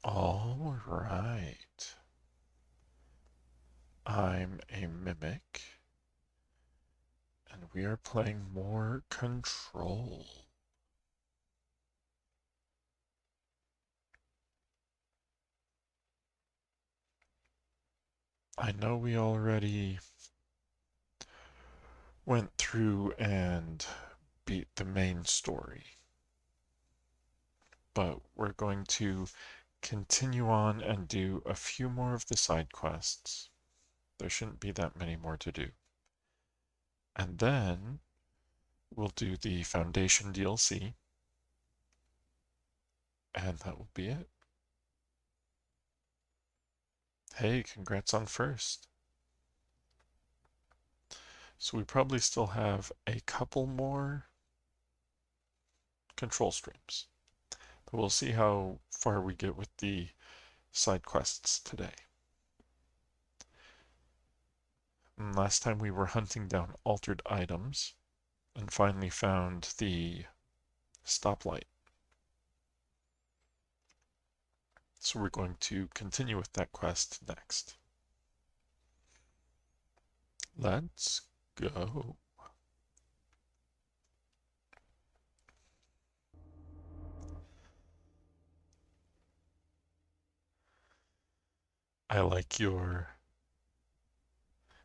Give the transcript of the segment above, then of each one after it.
All right. I'm a mimic, and we are playing more Control. I know we already went through and beat the main story, but we're going to continue on and do a few more of the side quests. There shouldn't be that many more to do. And then we'll do the Foundation DLC, and that will be it. Hey, congrats on first. So we probably still have a couple more control streams, but we'll see how far we get with the side quests today. And last time we were hunting down altered items and finally found the stoplight. So we're going to continue with that quest next. Let's go. I like your...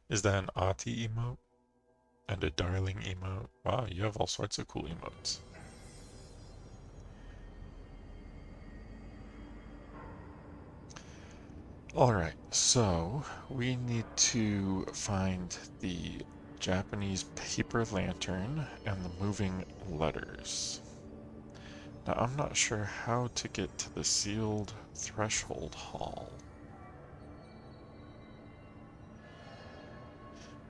Is that an Ati emote? And a darling emote? Wow, you have all sorts of cool emotes. Alright, so we need to find the Japanese paper lantern and the moving letters. Now, I'm not sure how to get to the sealed threshold hall.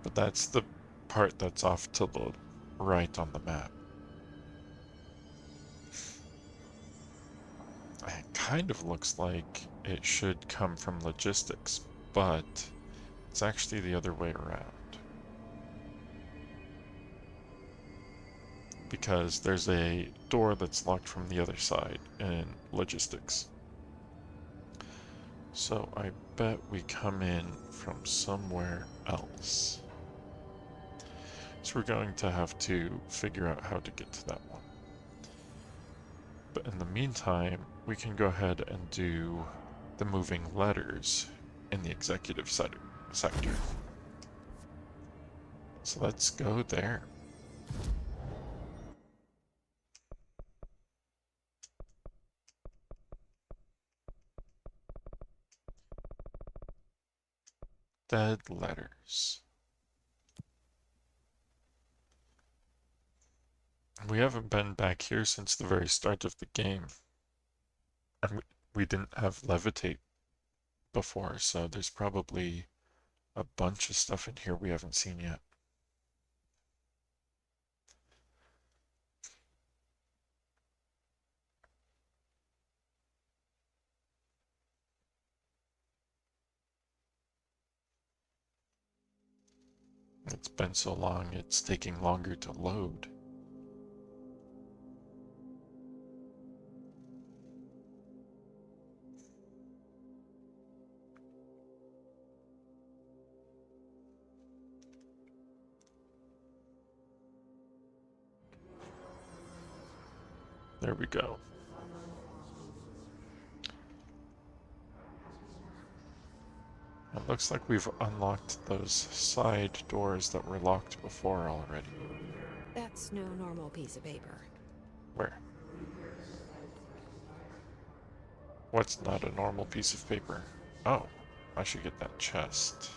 But that's the part that's off to the right on the map. It kind of looks like it should come from logistics, but it's actually the other way around. Because there's a door that's locked from the other side in logistics. So I bet we come in from somewhere else. So we're going to have to figure out how to get to that one. But in the meantime, we can go ahead and do the moving letters in the executive sector. So let's go there. Dead letters. We haven't been back here since the very start of the game. And we didn't have levitate before, so there's probably a bunch of stuff in here we haven't seen yet. It's been so long, it's taking longer to load. There we go. It looks like we've unlocked those side doors that were locked before already. That's no normal piece of paper. Where? What's not a normal piece of paper? Oh, I should get that chest.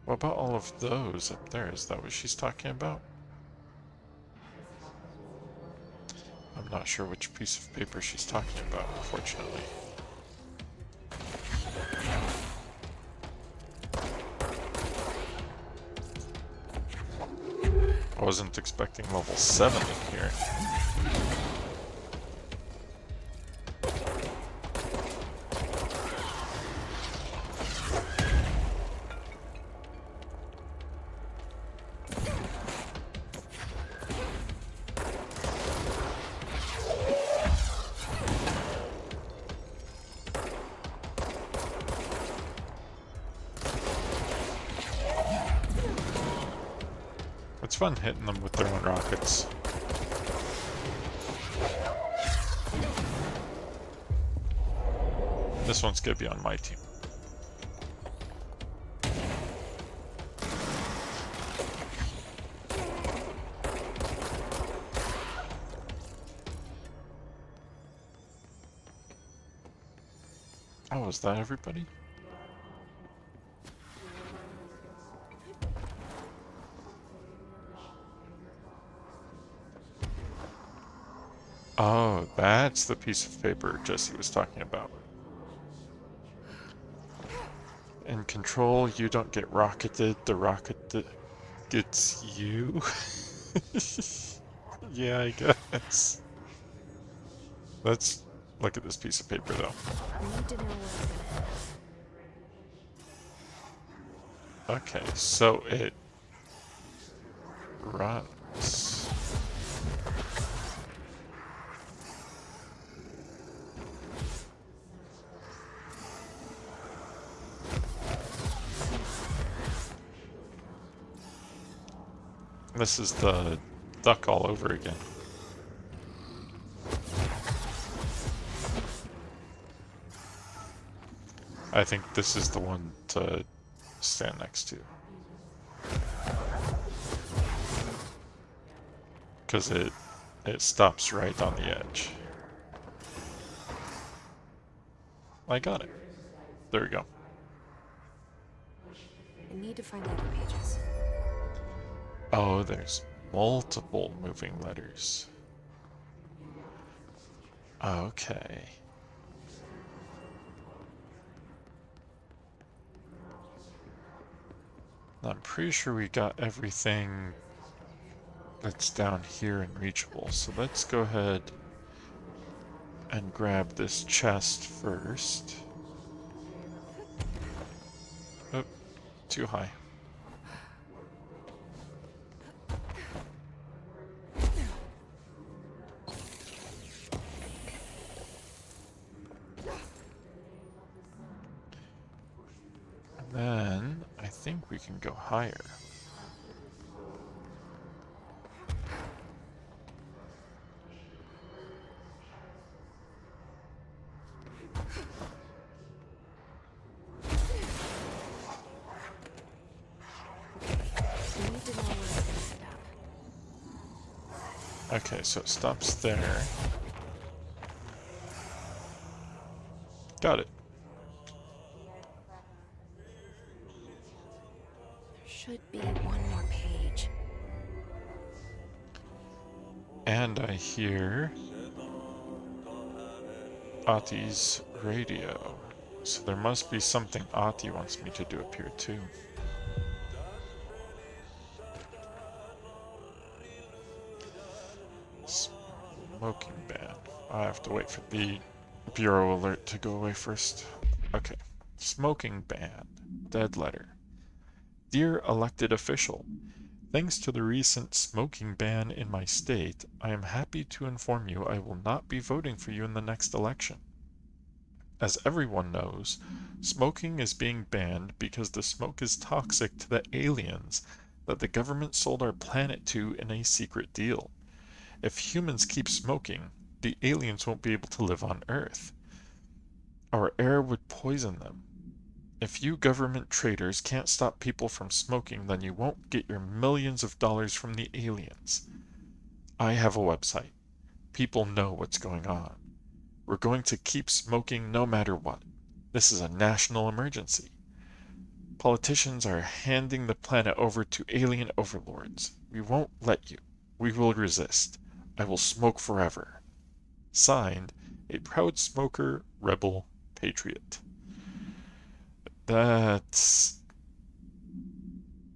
What about all of those up there? Is that what she's talking about? I'm not sure which piece of paper she's talking about, unfortunately. I wasn't expecting level 7 in here. fun hitting them with their own rockets. This one's gonna be on my team. Oh, is that everybody? Oh, that's the piece of paper Jesse was talking about. In Control, you don't get rocketed, the rocket gets you. Yeah, I guess. Let's look at this piece of paper, though. I need to know where it's gonna head. Okay, so it runs. This is the duck all over again. I think this is the one to stand next to. Because it stops right on the edge. I got it. There we go. I need to find the other pages. Oh, there's multiple moving letters. Okay. I'm pretty sure we got everything that's down here and reachable. So let's go ahead and grab this chest first. Oh, too high. And then I think we can go higher. I need to know where it's gonna head up. Okay, so it stops there. Got it. There should be one more page. And I hear Ati's radio. So there must be something Ati wants me to do up here too. Smoking ban. I have to wait for the bureau alert to go away first. Okay. Smoking ban. Dead letter. Dear elected official, thanks to the recent smoking ban in my state, I am happy to inform you I will not be voting for you in the next election. As everyone knows, smoking is being banned because the smoke is toxic to the aliens that the government sold our planet to in a secret deal. If humans keep smoking, the aliens won't be able to live on Earth. Our air would poison them. If you government traitors can't stop people from smoking, then you won't get your millions of dollars from the aliens. I have a website. People know what's going on. We're going to keep smoking no matter what. This is a national emergency. Politicians are handing the planet over to alien overlords. We won't let you. We will resist. I will smoke forever. Signed, a proud smoker, rebel, patriot. That's...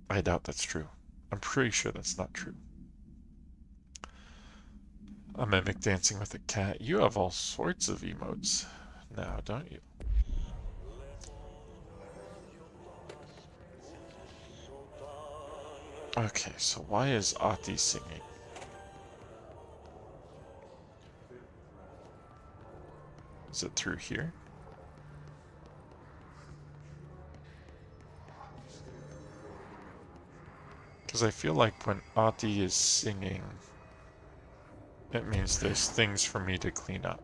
I doubt that's true. I'm pretty sure that's not true. A mimic dancing with a cat. You have all sorts of emotes now, don't you? Okay, so why is Ati singing? Is it through here? Because I feel like when Ati is singing, it means there's things for me to clean up.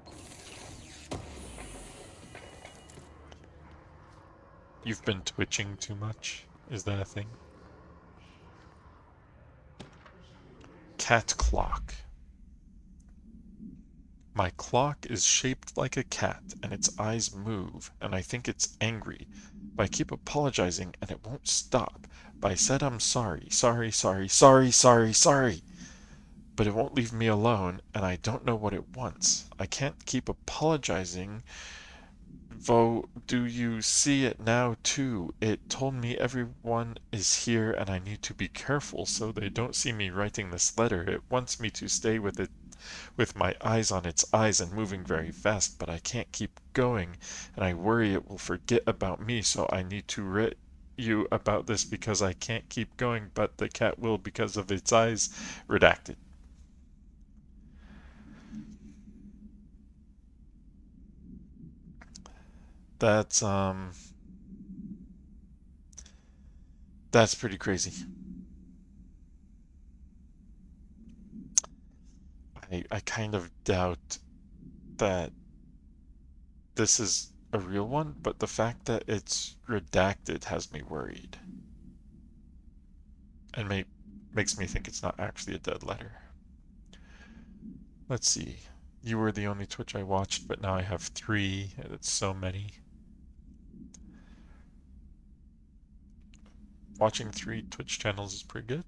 You've been twitching too much? Is that a thing? Cat clock. My clock is shaped like a cat, and its eyes move, and I think it's angry. But I keep apologizing, and it won't stop. But I said I'm sorry, sorry, sorry, sorry, sorry, sorry. But it won't leave me alone, and I don't know what it wants. I can't keep apologizing. Though, do you see it now too? It told me everyone is here and I need to be careful so they don't see me writing this letter. It wants me to stay with it with my eyes on its eyes and moving very fast, but I can't keep going, and I worry it will forget about me, so I need to write you about this because I can't keep going, but the cat will because of its eyes. Redacted. That's that's pretty crazy. I kind of doubt that this is a real one, but the fact that it's redacted has me worried. And makes me think it's not actually a dead letter. Let's see. You were the only Twitch I watched, but now I have 3, and it's so many. Watching 3 Twitch channels is pretty good.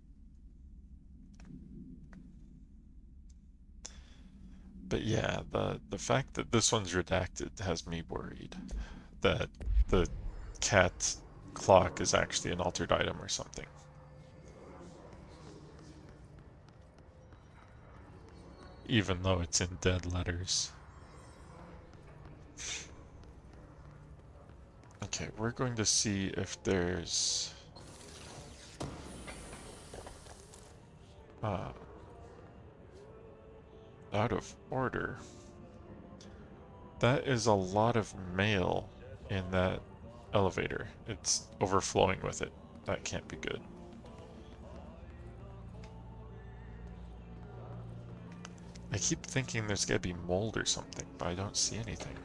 But yeah, the fact that this one's redacted has me worried that the cat clock is actually an altered item or something. Even though it's in dead letters. Okay, we're going to see if there's out of order. That is a lot of mail in that elevator. It's overflowing with it. That can't be good. I keep thinking there's gotta be mold or something, but I don't see anything.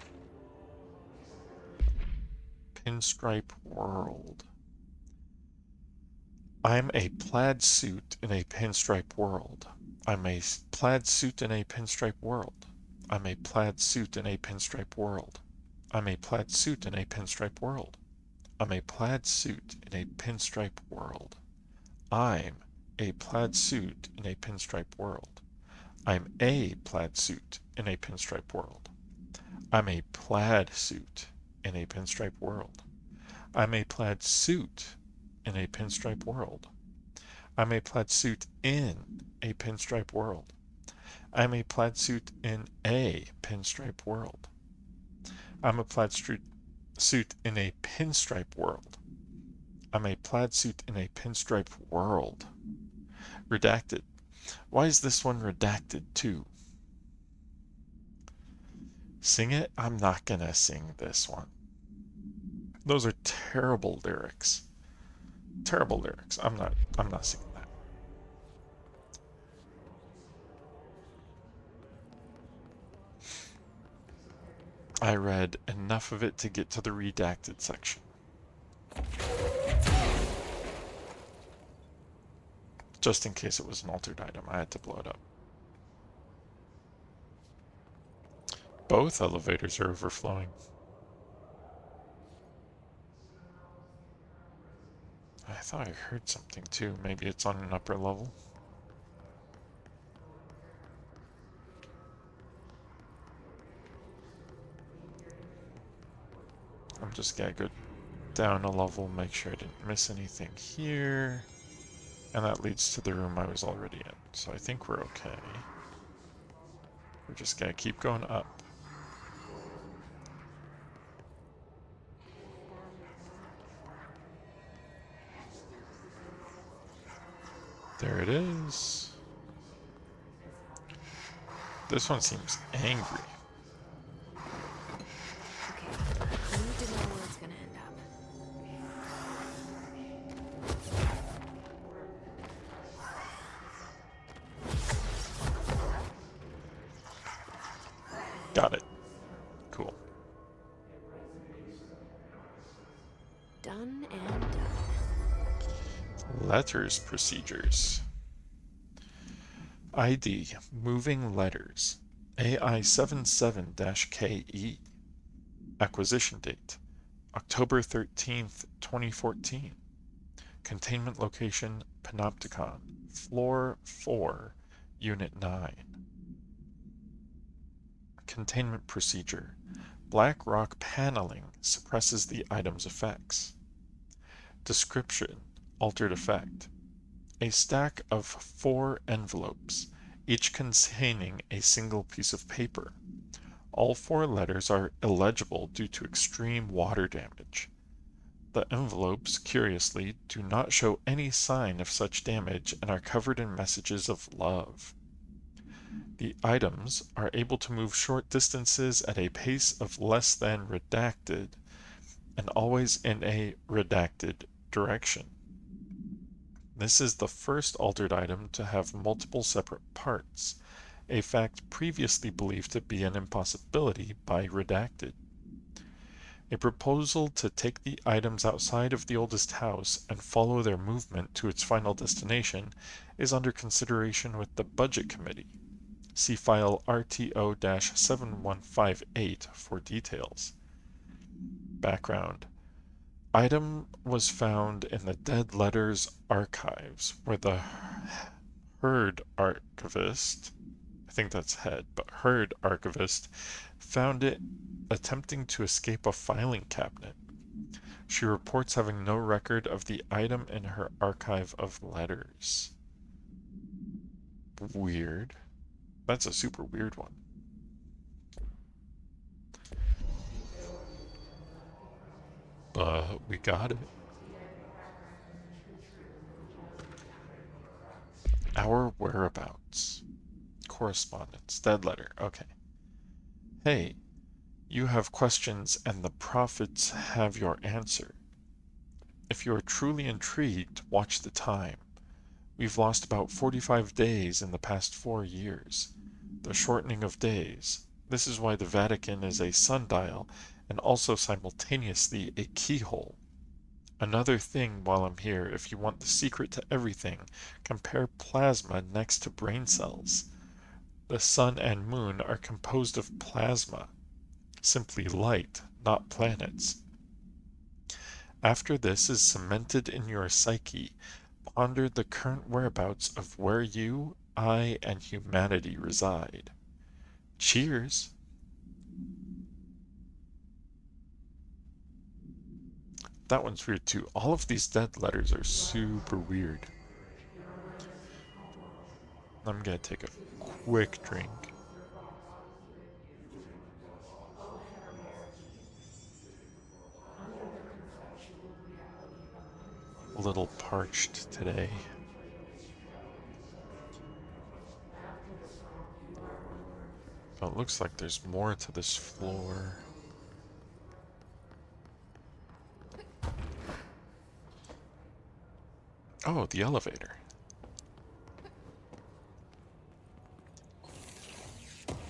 Pinstripe world. I'm a plaid suit in a pinstripe world. I'm a plaid suit in a pinstripe world. I'm a plaid suit in a pinstripe world. I'm a plaid suit in a pinstripe world. I'm a plaid suit in a pinstripe world. I'm a plaid suit in a pinstripe world. I'm a plaid suit in a pinstripe world. I'm a plaid suit in a pinstripe world. I'm a plaid suit in a pinstripe world. I'm a plaid suit in a pinstripe world. I'm a plaid suit in a pinstripe world. I'm a plaid suit in a pinstripe world. I'm a plaid suit in a pinstripe world. Redacted. Why is this one redacted too? Sing it? I'm not gonna sing this one. Those are terrible lyrics. Terrible lyrics. I'm not singing that. I read enough of it to get to the redacted section. Just in case it was an altered item, I had to blow it up. Both elevators are overflowing. I thought I heard something too. Maybe it's on an upper level. I'm just gonna go down a level, make sure I didn't miss anything here. And that leads to the room I was already in. So I think we're okay. We're just gonna keep going up. There it is. This one seems angry. Okay, I need to know where it's gonna end up. Done and done. Letters procedures. ID Moving Letters AI77-KE. Acquisition date October 13th, 2014. Containment location Panopticon, Floor 4, Unit 9. Containment procedure. Black rock paneling suppresses the item's effects. Description: Altered effect. A stack of 4 envelopes, each containing a single piece of paper. All 4 letters are illegible due to extreme water damage. The envelopes, curiously, do not show any sign of such damage and are covered in messages of love. The items are able to move short distances at a pace of less than redacted and always in a redacted direction. This is the first altered item to have multiple separate parts, a fact previously believed to be an impossibility by redacted. A proposal to take the items outside of the oldest house and follow their movement to its final destination is under consideration with the Budget Committee. See file RTO-7158 for details. Background. Item was found in the Dead Letters archives, where the Herd archivist, I think that's head, but Herd archivist, found it attempting to escape a filing cabinet. She reports having no record of the item in her archive of letters. Weird. That's a super weird one. But we got it. Our whereabouts. Correspondence. Dead letter. Okay. Hey, you have questions and the prophets have your answer. If you are truly intrigued, watch the time. We've lost about 45 days in the past 4 years. The shortening of days. This is why the Vatican is a sundial and also simultaneously a keyhole. Another thing while I'm here, if you want the secret to everything, compare plasma next to brain cells. The sun and moon are composed of plasma, simply light, not planets. After this is cemented in your psyche, ponder the current whereabouts of where you, I, and humanity reside. Cheers! That one's weird too. All of these dead letters are super weird. I'm gonna take a quick drink. A little parched today. Oh, it looks like there's more to this floor. Oh, the elevator.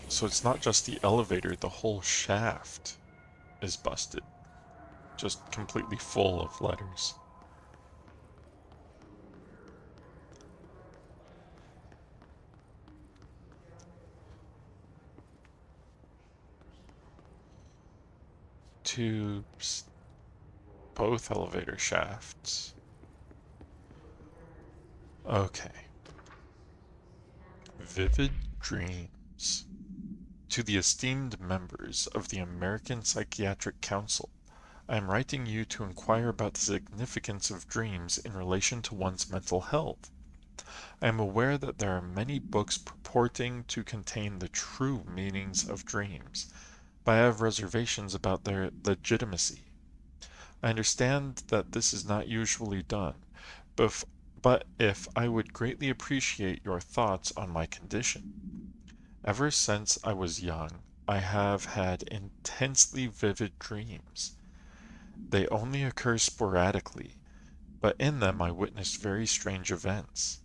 So it's not just the elevator, the whole shaft is busted. Just completely full of letters. Tubes. Both elevator shafts. Okay. Vivid dreams. To the esteemed members of the American Psychiatric Council, I am writing you to inquire about the significance of dreams in relation to one's mental health. I am aware that there are many books purporting to contain the true meanings of dreams, but I have reservations about their legitimacy. I understand that this is not usually done, but if I would greatly appreciate your thoughts on my condition. Ever since I was young, I have had intensely vivid dreams. They only occur sporadically, but in them I witnessed very strange events.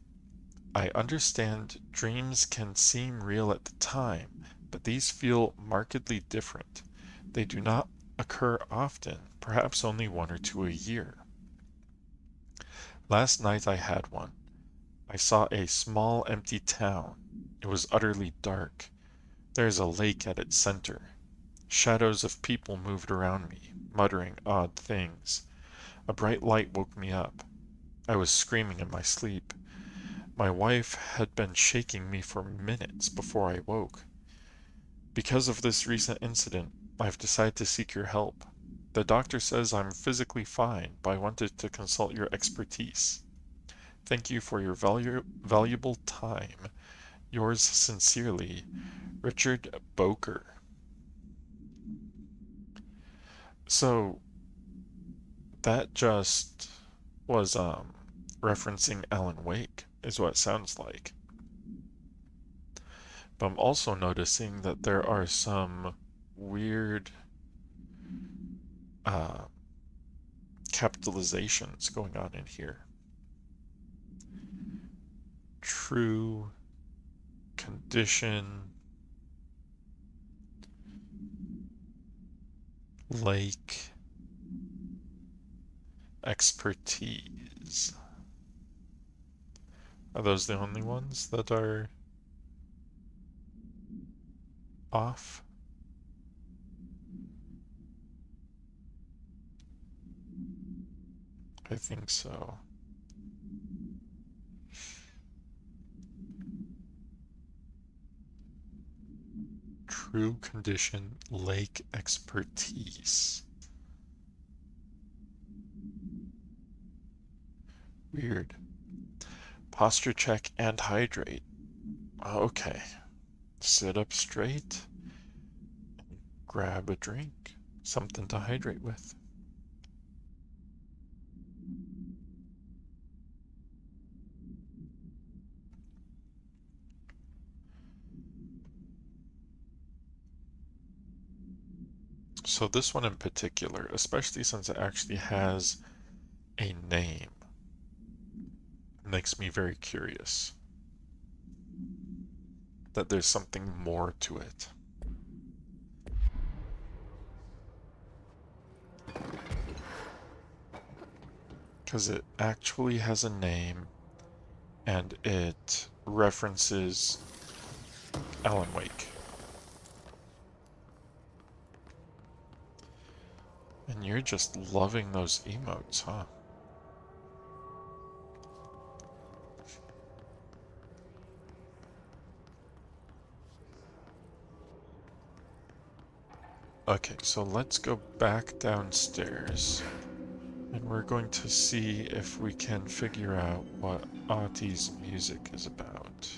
I understand dreams can seem real at the time, but these feel markedly different. They do not occur often, perhaps only one or two a year. Last night I had one. I saw a small empty town. It was utterly dark. There is a lake at its center. Shadows of people moved around me, muttering odd things. A bright light woke me up. I was screaming in my sleep. My wife had been shaking me for minutes before I woke. Because of this recent incident, I've decided to seek your help. The doctor says I'm physically fine, but I wanted to consult your expertise. Thank you for your valuable time. Yours sincerely, Richard Boker. So that just was referencing Alan Wake, is what it sounds like. But I'm also noticing that there are some weird uh, capitalizations going on in here. True condition, lake, expertise. Are those the only ones that are off? I think so. True condition, lake expertise. Weird. Posture check and hydrate. Okay. Sit up straight. Grab a drink. Something to hydrate with. So this one in particular, especially since it actually has a name, makes me very curious that there's something more to it. Because it actually has a name and it references Alan Wake. And you're just loving those emotes, huh? Okay, so let's go back downstairs. And we're going to see if we can figure out what Auti's music is about.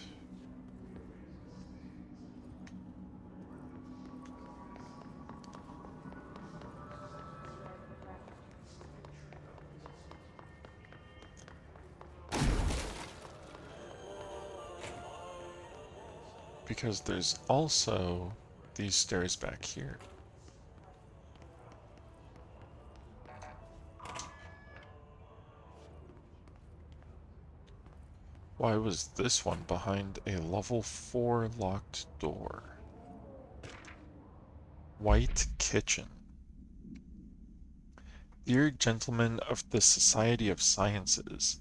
Because there's also these stairs back here. Why was this one behind a level 4 locked door? White Kitchen. Dear gentlemen of the Society of Sciences,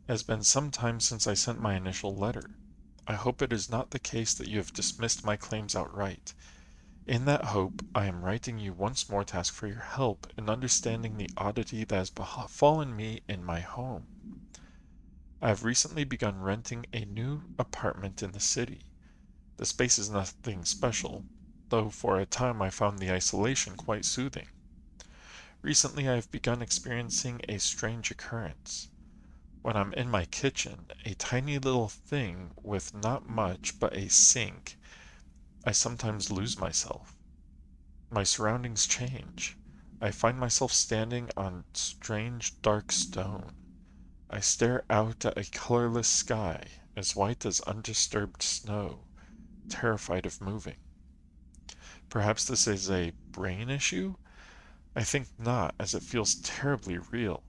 it has been some time since I sent my initial letter. I hope it is not the case that you have dismissed my claims outright. In that hope, I am writing you once more to ask for your help in understanding the oddity that has befallen me in my home. I have recently begun renting a new apartment in the city. The space is nothing special, though for a time I found the isolation quite soothing. Recently I have begun experiencing a strange occurrence. When I'm in my kitchen, a tiny little thing with not much but a sink, I sometimes lose myself. My surroundings change. I find myself standing on strange dark stone. I stare out at a colorless sky, as white as undisturbed snow, terrified of moving. Perhaps this is a brain issue? I think not, as it feels terribly real.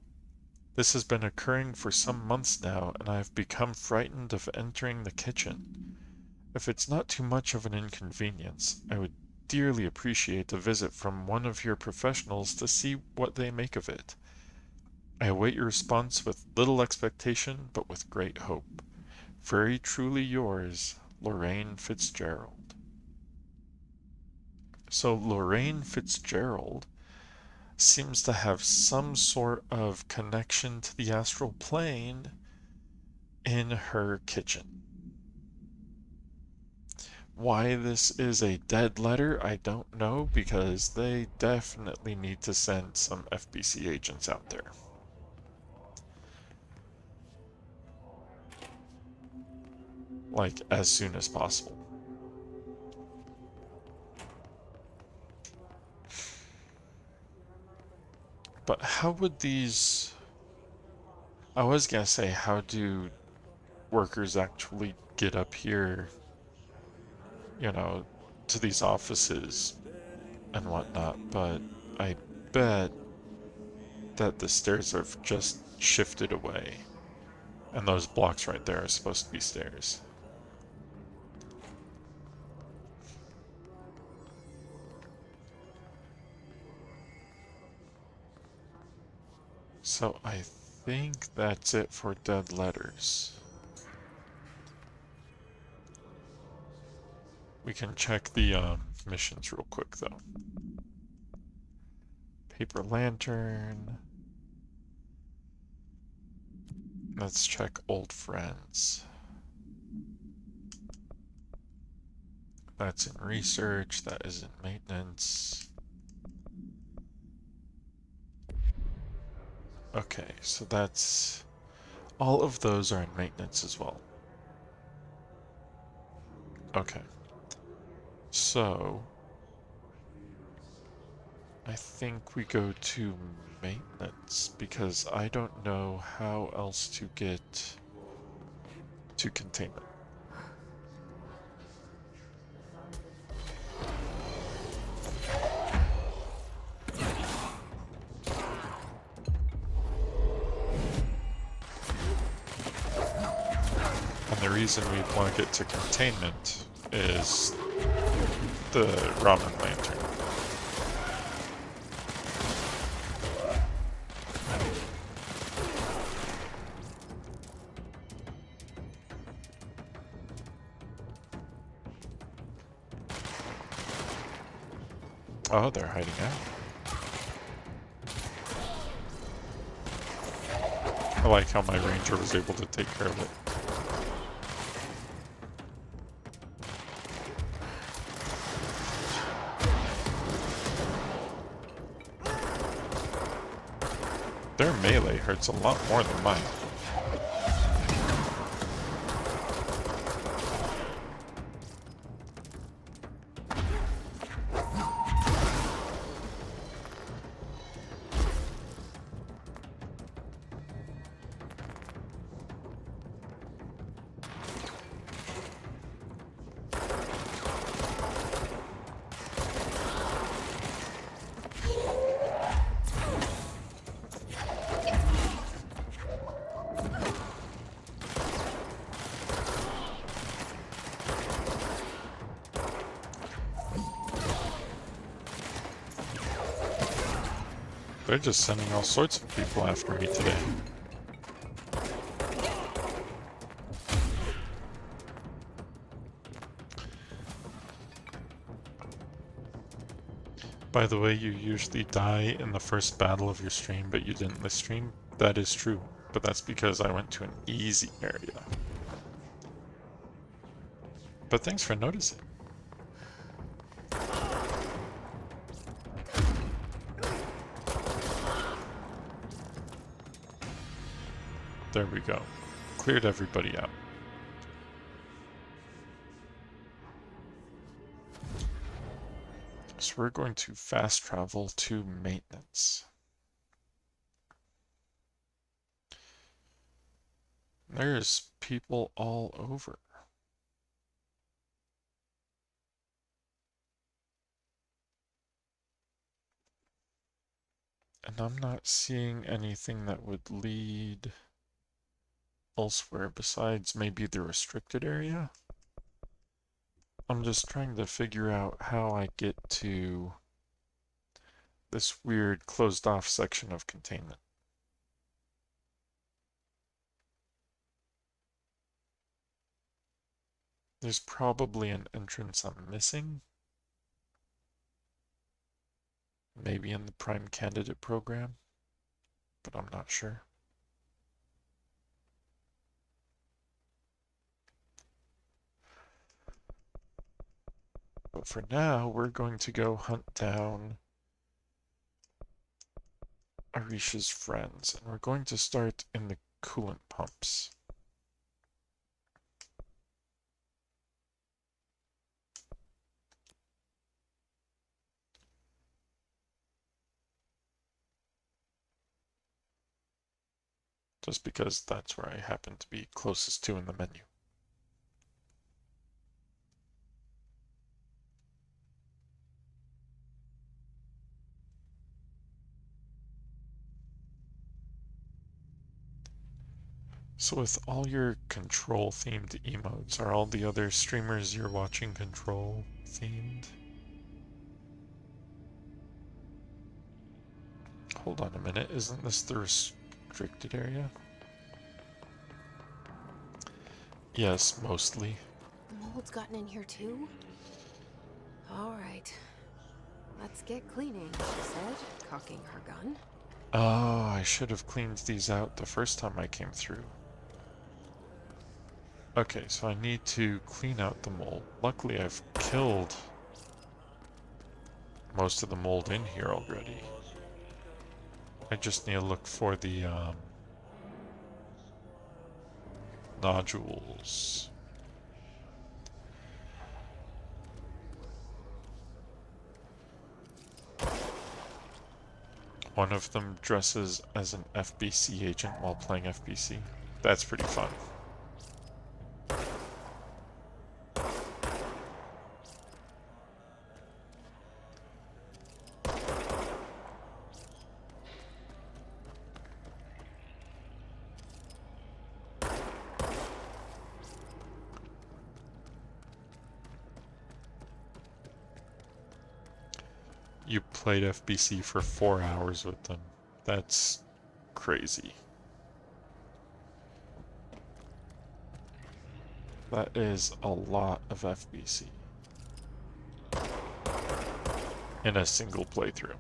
This has been occurring for some months now, and I have become frightened of entering the kitchen. If it's not too much of an inconvenience, I would dearly appreciate a visit from one of your professionals to see what they make of it. I await your response with little expectation, but with great hope. Very truly yours, Lorraine Fitzgerald. So Lorraine Fitzgerald seems to have some sort of connection to the astral plane in her kitchen. Why this is a dead letter, I don't know, because they definitely need to send some FBC agents out there. Like, as soon as possible. But how would these... I was gonna say, how do workers actually get up here, you know, to these offices and whatnot, but I bet that the stairs have just shifted away. And those blocks right there are supposed to be stairs. So I think that's it for dead letters. We can check the missions real quick though. Paper lantern. Let's check old friends. That's in research, that is in maintenance. Okay, so that's... all of those are in maintenance as well. Okay. So... I think we go to maintenance, because I don't know how else to get to containment. And the reason we want to get to containment is the ramen lantern. Oh, they're hiding out. I like how my ranger was able to take care of it. Their melee hurts a lot more than mine. They're just sending all sorts of people after me today. By the way, you usually die in the first battle of your stream, but you didn't this stream. That is true, but that's because I went to an easy area. But thanks for noticing. There we go. Cleared everybody out. So we're going to fast travel to maintenance. There's people all over. And I'm not seeing anything that would lead elsewhere besides maybe the restricted area. I'm just trying to figure out how I get to this weird closed off section of containment. There's probably an entrance I'm missing. Maybe in the Prime Candidate program, but I'm not sure. But for now, we're going to go hunt down Arish's friends, and we're going to start in the coolant pumps. Just because that's where I happen to be closest to in the menu. So with all your control themed emotes, are all the other streamers you're watching control themed? Hold on a minute, isn't this the restricted area? Yes, mostly. The mold's gotten in here too? Alright. Let's get cleaning, she said, cocking her gun. Oh, I should have cleaned these out the first time I came through. Okay, so I need to clean out the mold. Luckily, I've killed most of the mold in here already. I just need to look for the nodules. One of them dresses as an FBC agent while playing FBC. That's pretty fun. You played FBC for 4 hours with them. That's crazy. That is a lot of FBC in a single playthrough.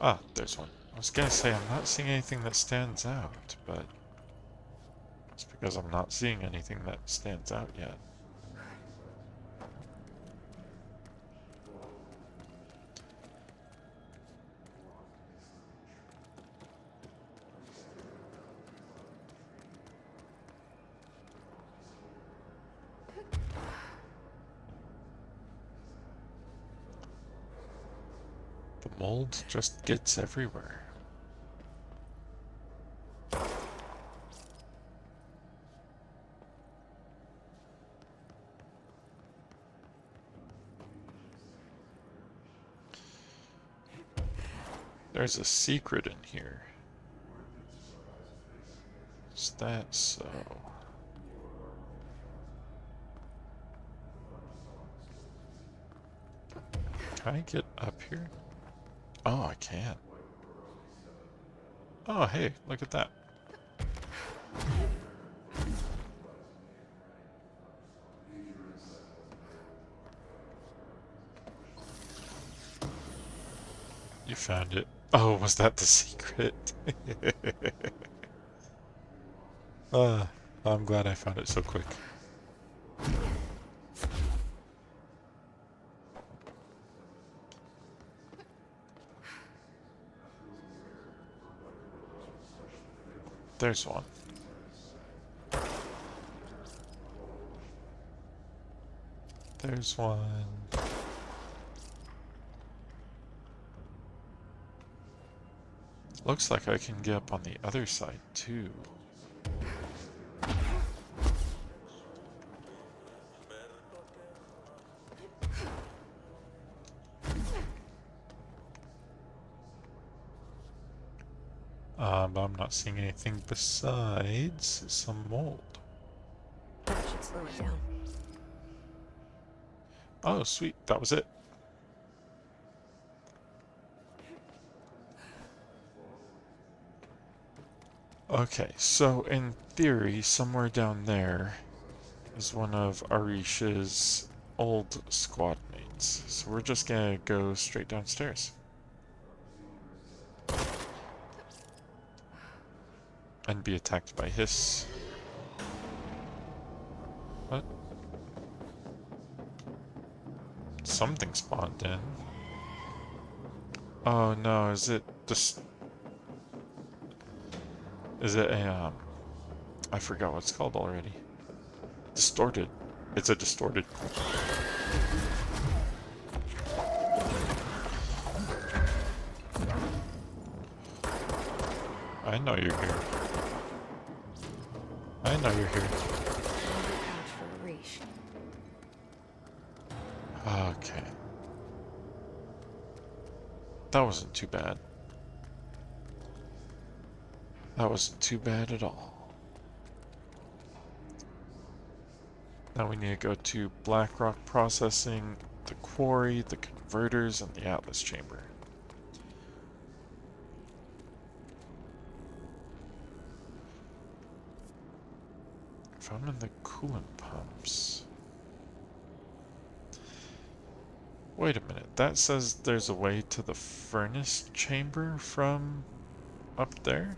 Ah, there's one. I was gonna say I'm not seeing anything that stands out, but it's because I'm not seeing anything that stands out yet. The mold just gets everywhere. There's a secret in here. Is that so? Can I get up here? Oh, I can. Oh, hey, look at that. You found it. Oh, was that the secret? I'm glad I found it so quick. There's one. There's one. Looks like I can get up on the other side too. But I'm not seeing anything besides some mold. That should slow it down. Oh, sweet. That was it. Okay, so in theory, somewhere down there is one of Arish's old squad mates. So we're just gonna go straight downstairs. And be attacked by hiss. What? Something spawned in. Oh no, is it just... Is it a, I forgot what it's called already. Distorted. It's a distorted. I know you're here. I know you're here. Pouch for Arish. Okay. That wasn't too bad. That wasn't too bad at all. Now we need to go to Blackrock Processing, the quarry, the converters, and the Atlas Chamber. If I'm in the coolant pumps... Wait a minute, that says there's a way to the furnace chamber from up there?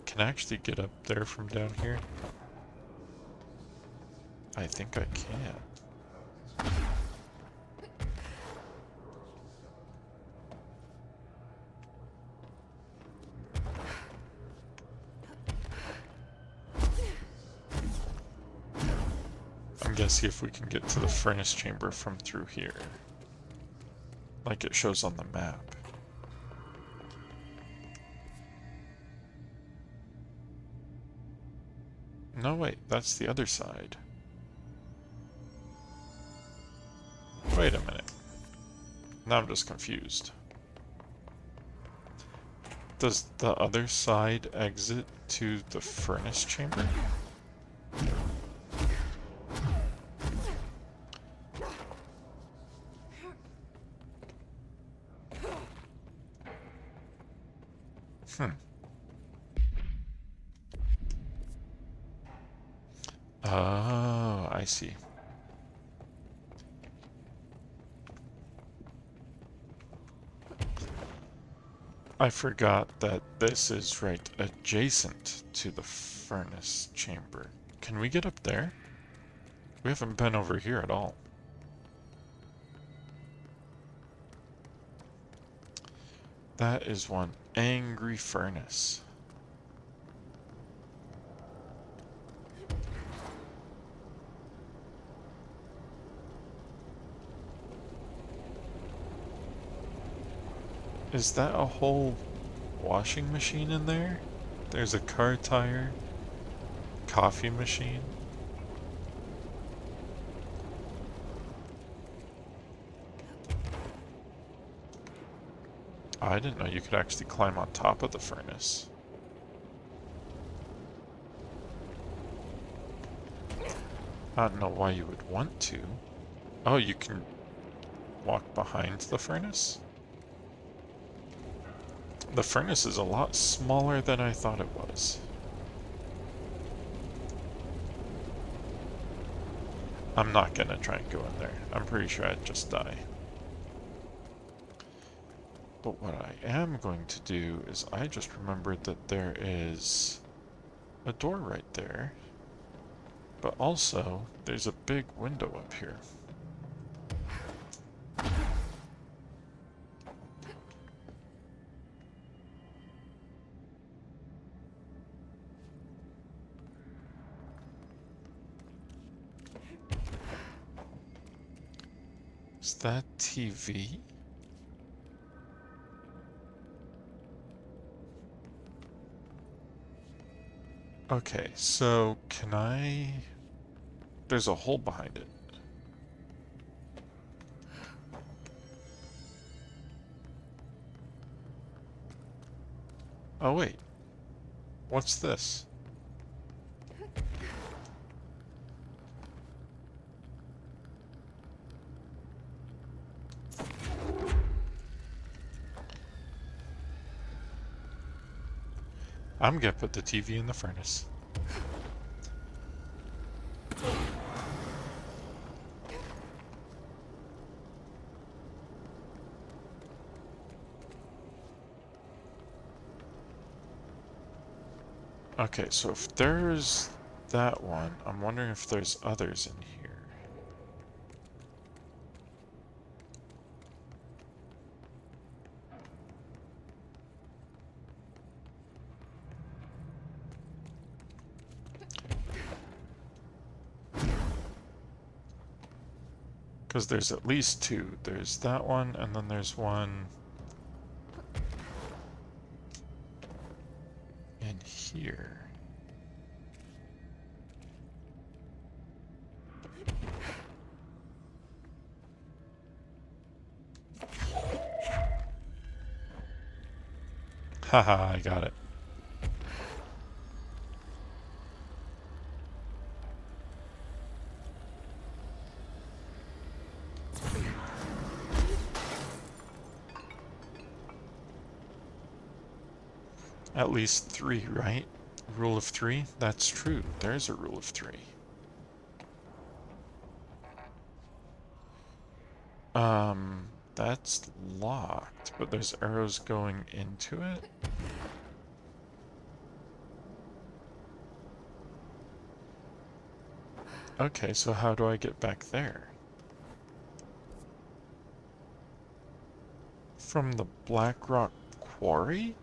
Can I actually get up there from down here? I think I can. I'm gonna see if we can get to the furnace chamber from through here. Like it shows on the map. No, wait, that's the other side. Wait a minute. Now I'm just confused. Does the other side exit to the furnace chamber? Hmm. Oh, I see. I forgot that this is right adjacent to the furnace chamber. Can we get up there? We haven't been over here at all. That is one angry furnace. Is that a whole washing machine in there? There's a car tire, coffee machine. I didn't know you could actually climb on top of the furnace. I don't know why you would want to. Oh, you can walk behind the furnace? The furnace is a lot smaller than I thought it was. I'm not gonna try and go in there. I'm pretty sure I'd just die. But what I am going to do is I just remembered that there is a door right there. But also, there's a big window up here. Is that TV? Okay, so can I... There's a hole behind it. Oh, wait. What's this? I'm gonna put the TV in the furnace. Okay, so if there's that one, I'm wondering if there's others in here. Because there's at least two. There's that one, and then there's one in here. Haha, I got it. At least three, right? Rule of three? That's true. There's a rule of three. That's locked, but there's arrows going into it? Okay, so how do I get back there? From the Black Rock Quarry?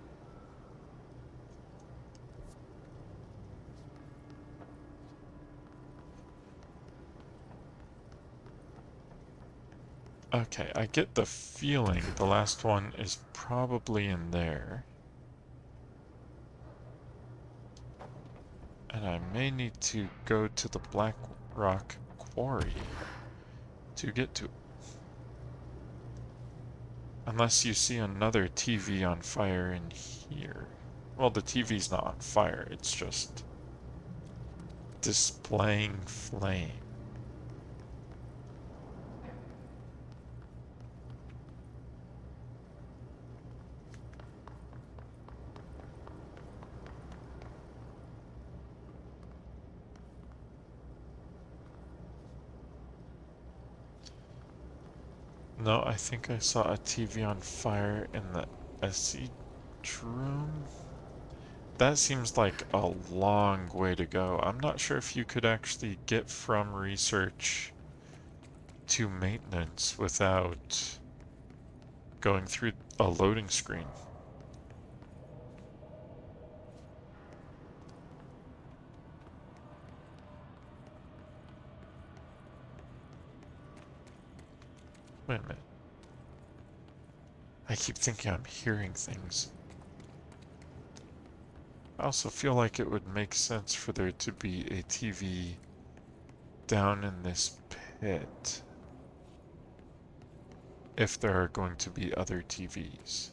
Okay, I get the feeling the last one is probably in there. And I may need to go to the Black Rock Quarry to get to it. Unless you see another TV on fire in here. Well, the TV's not on fire, it's just displaying flame. No, I think I saw a TV on fire in the SE room. That seems like a long way to go. I'm not sure if you could actually get from research to maintenance without going through a loading screen. Wait a minute. I keep thinking I'm hearing things. I also feel like it would make sense for there to be a TV down in this pit if there are going to be other TVs.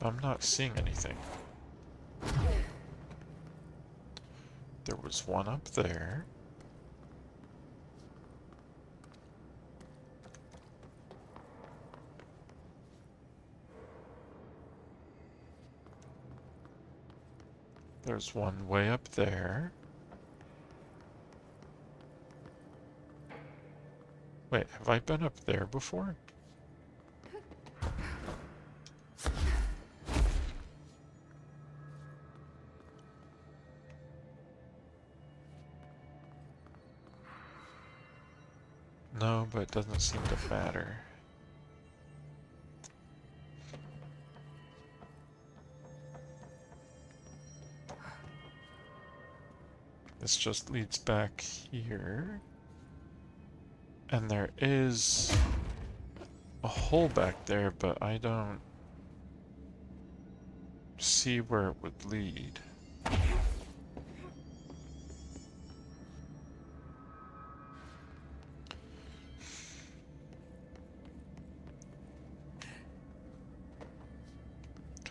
I'm not seeing anything. There was one up there. There's one way up there. Wait, have I been up there before? No, but it doesn't seem to matter. This just leads back here. And there is a hole back there, but I don't see where it would lead.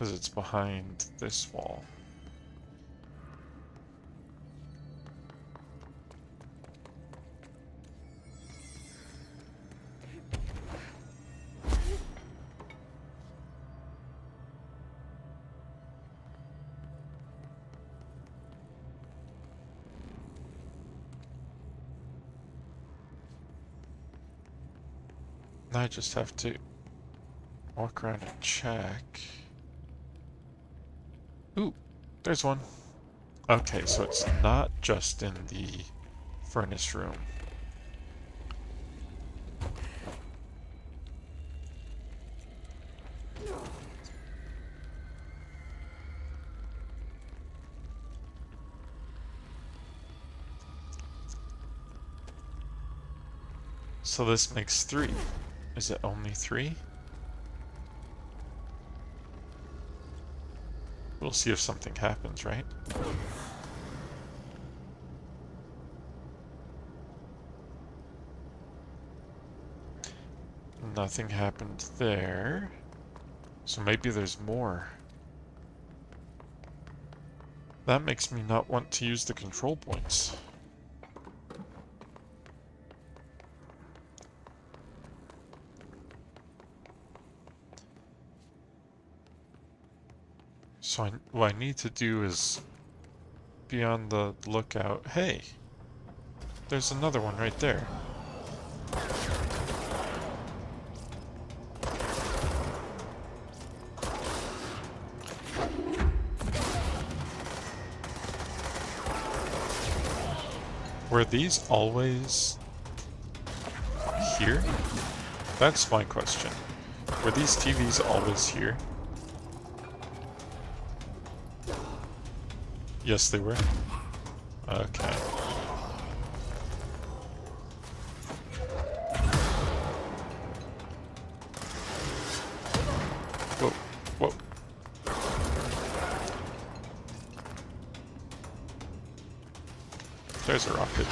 Because it's behind this wall. I just have to walk around and check. Ooh, there's one. Okay, so it's not just in the furnace room. So this makes 3. Is it only 3? We'll see if something happens, right? Nothing happened there. So maybe there's more. That makes me not want to use the control points. So what I need to do is be on the lookout. Hey, there's another one right there. Were these always here? That's my question. Were these TVs always here? Yes, they were. Okay. Whoa, whoa. There's a rocket.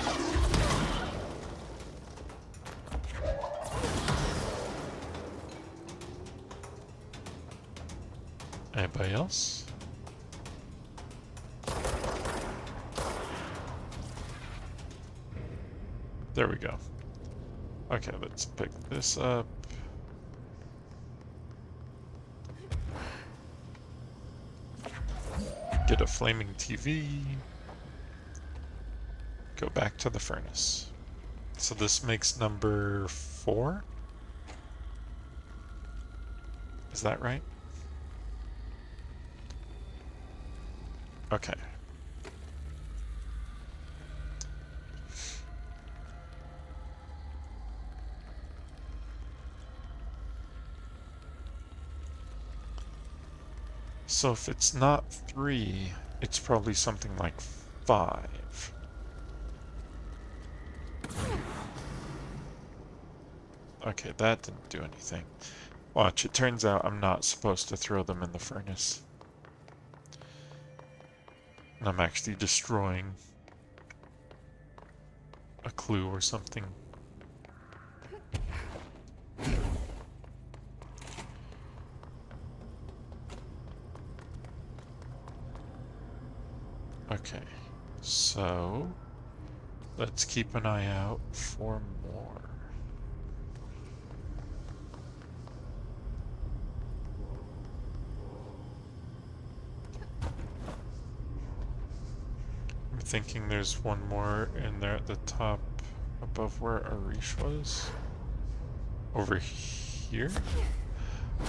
Anybody else? There we go. Okay, let's pick this up. Get a flaming TV. Go back to the furnace. So this makes number 4? Is that right? Okay. So if it's not 3, it's probably something like 5. Okay, that didn't do anything. Watch, it turns out I'm not supposed to throw them in the furnace. And I'm actually destroying a clue or something. Okay, so let's keep an eye out for more. I'm thinking there's one more in there at the top above where Arish was. Over here?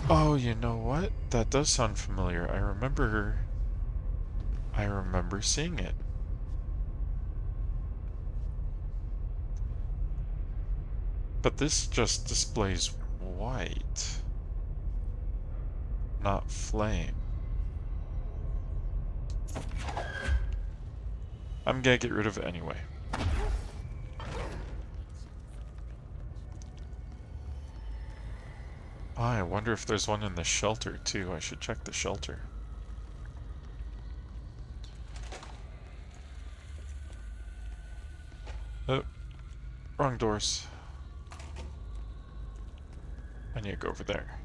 Oh, you know what? That does sound familiar. I remember seeing it. But this just displays white, not flame. I'm gonna get rid of it anyway. Oh, I wonder if there's one in the shelter too. I should check the shelter. Oh, wrong doors. I need to go over there.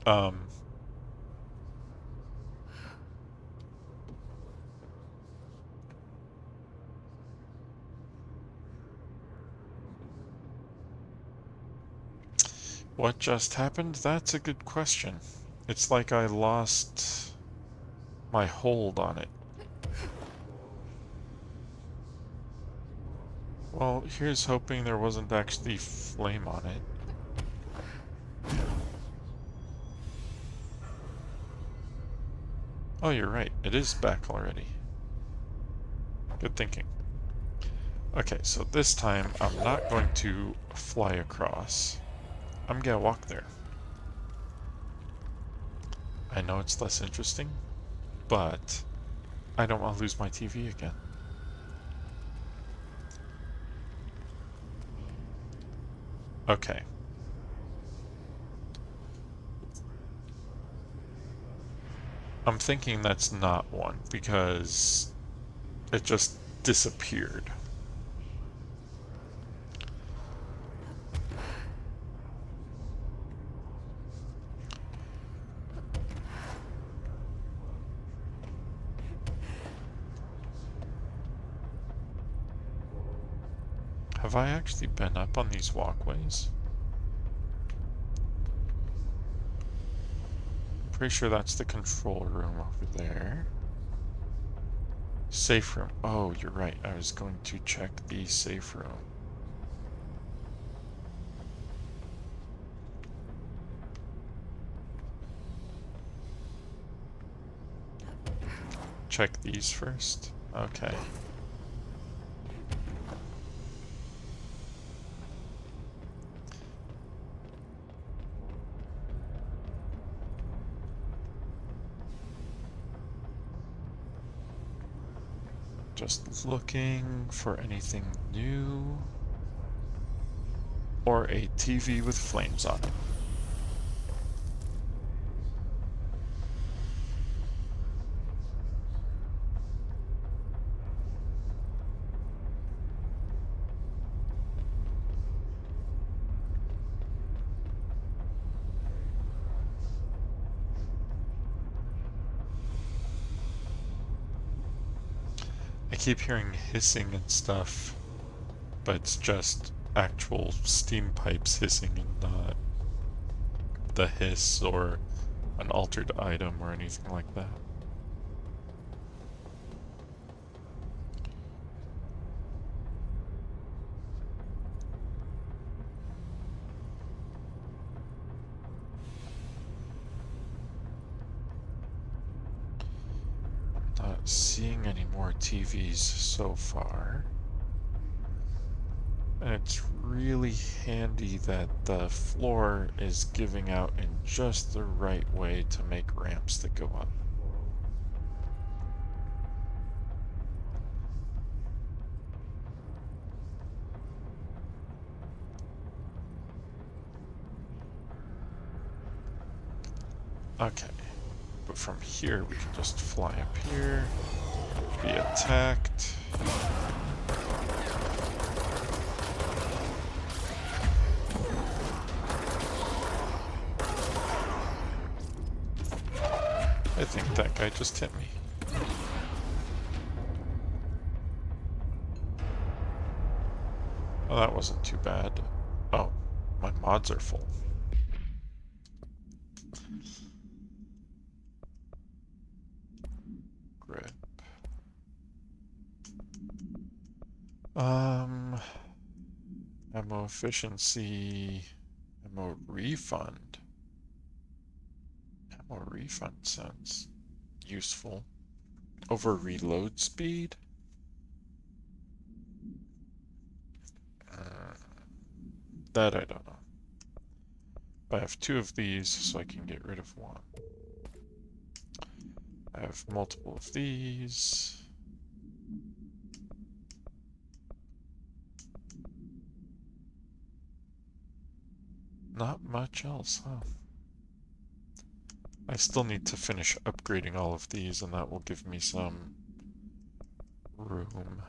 Um, what just happened? That's a good question. It's like I lost my hold on it. Well, here's hoping there wasn't actually flame on it. Oh, you're right. It is back already. Good thinking. Okay, so this time I'm not going to fly across. I'm gonna walk there. I know it's less interesting, but I don't want to lose my TV again. Okay. I'm thinking that's not one because it just disappeared. Have I actually been up on these walkways? I'm pretty sure that's the control room over there. Safe room. Oh, you're right. I was going to check the safe room. Check these first. Okay. Just looking for anything new. Or a TV with flames on it. I keep hearing hissing and stuff, but it's just actual steam pipes hissing and not the hiss or an altered item or anything like that. Not seeing any more TVs so far. And it's really handy that the floor is giving out in just the right way to make ramps that go up. Okay, but from here we can just fly up here, be attacked. I think that guy just hit me. Oh, that wasn't too bad. Oh, my mods are full. Grip. Ammo efficiency, ammo refund. Ammo refund sounds useful. Over reload speed? That I don't know. I have 2 of these, so I can get rid of 1. I have multiple of these. Not much else, huh? I still need to finish upgrading all of these, and that will give me some room.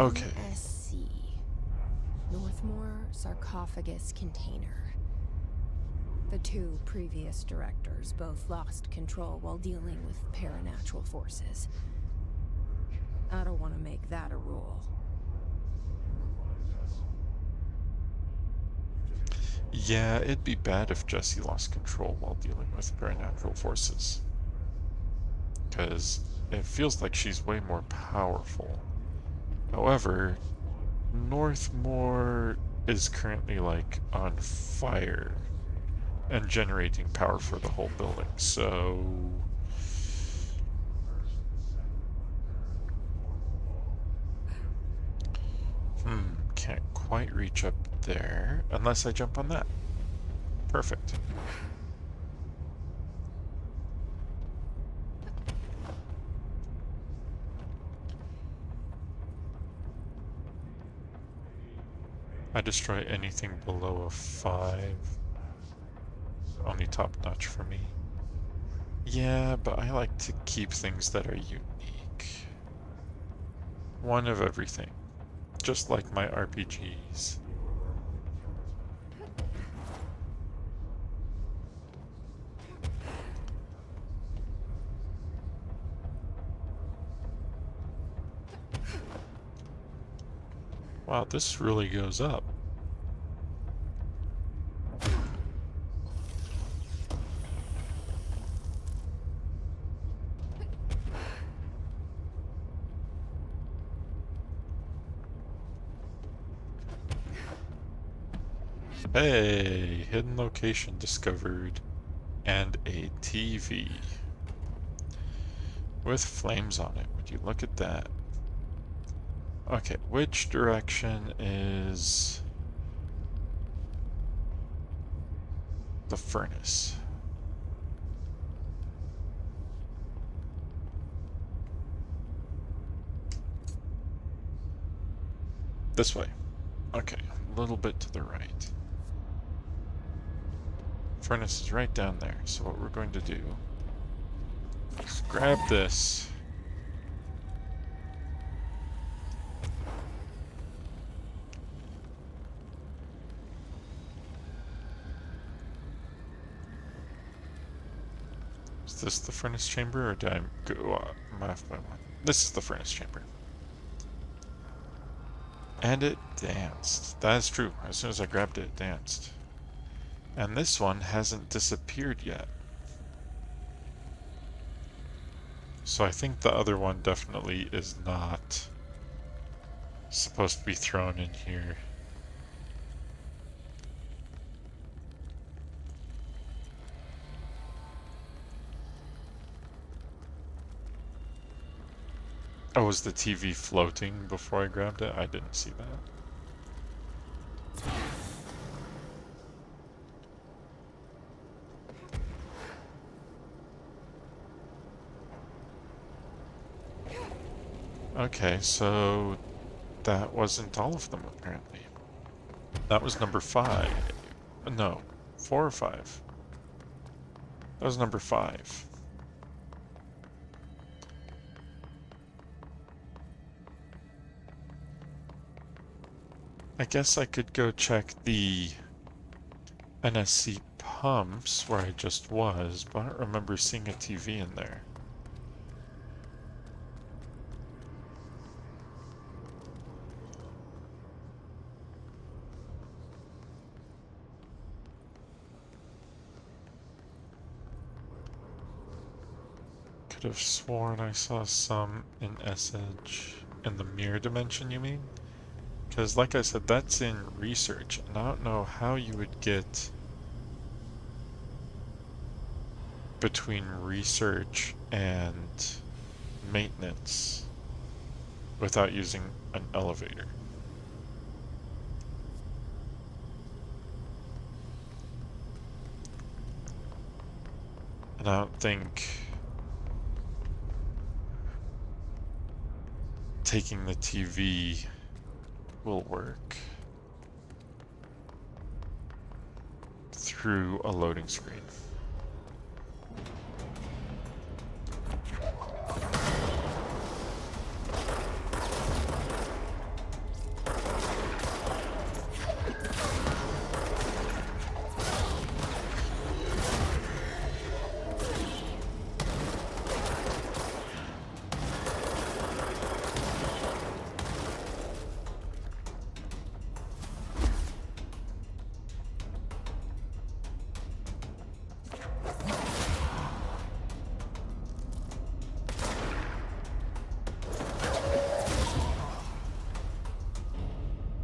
Okay. NSC. Northmore Sarcophagus Container. The two previous directors both lost control while dealing with paranatural forces. I don't want to make that a rule. Yeah, it'd be bad if Jesse lost control while dealing with paranatural forces. Because it feels like she's way more powerful. However, Northmore is currently, like, on fire and generating power for the whole building, so... can't quite reach up there unless I jump on that. Perfect. I destroy anything below a 5. Only top notch for me. Yeah, but I like to keep things that are unique. One of everything. Just like my RPGs. Wow, this really goes up. Hey, hidden location discovered. And a TV. With flames on it. Would you look at that? Okay, which direction is the furnace? This way. Okay, a little bit to the right. Furnace is right down there, so what we're going to do is grab this. Is this the furnace chamber, or did I go off by one? This is the furnace chamber. And it danced. That is true. As soon as I grabbed it, it danced. And this one hasn't disappeared yet. So I think the other one definitely is not supposed to be thrown in here. Oh, was the TV floating before I grabbed it? I didn't see that. Okay, so that wasn't all of them, apparently. That was number 5. No, 4 or 5. That was number 5. I guess I could go check the NSC pumps where I just was, but I don't remember seeing a TV in there. Could have sworn I saw some in S-Edge. In the mirror dimension, you mean? Because, like I said, that's in research, and I don't know how you would get between research and maintenance without using an elevator. And I don't think taking the TV will work through a loading screen.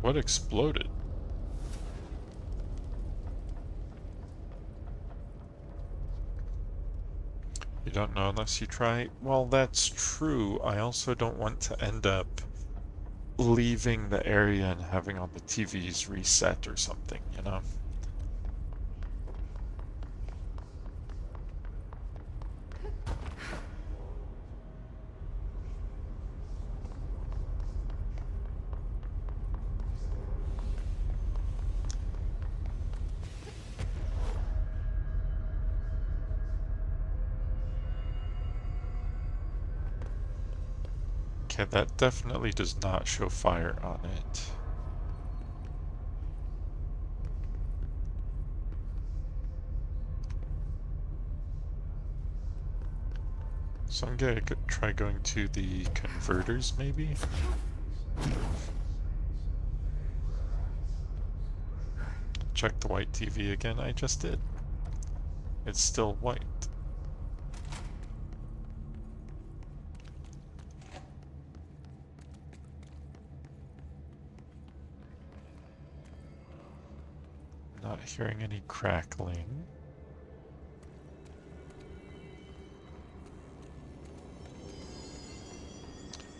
What exploded? You don't know unless you try. Well, that's true. I also don't want to end up leaving the area and having all the TVs reset or something, you know? Okay, that definitely does not show fire on it. So I'm gonna try going to the converters, maybe? Check the white TV again. I just did. It's still white. Not hearing any crackling.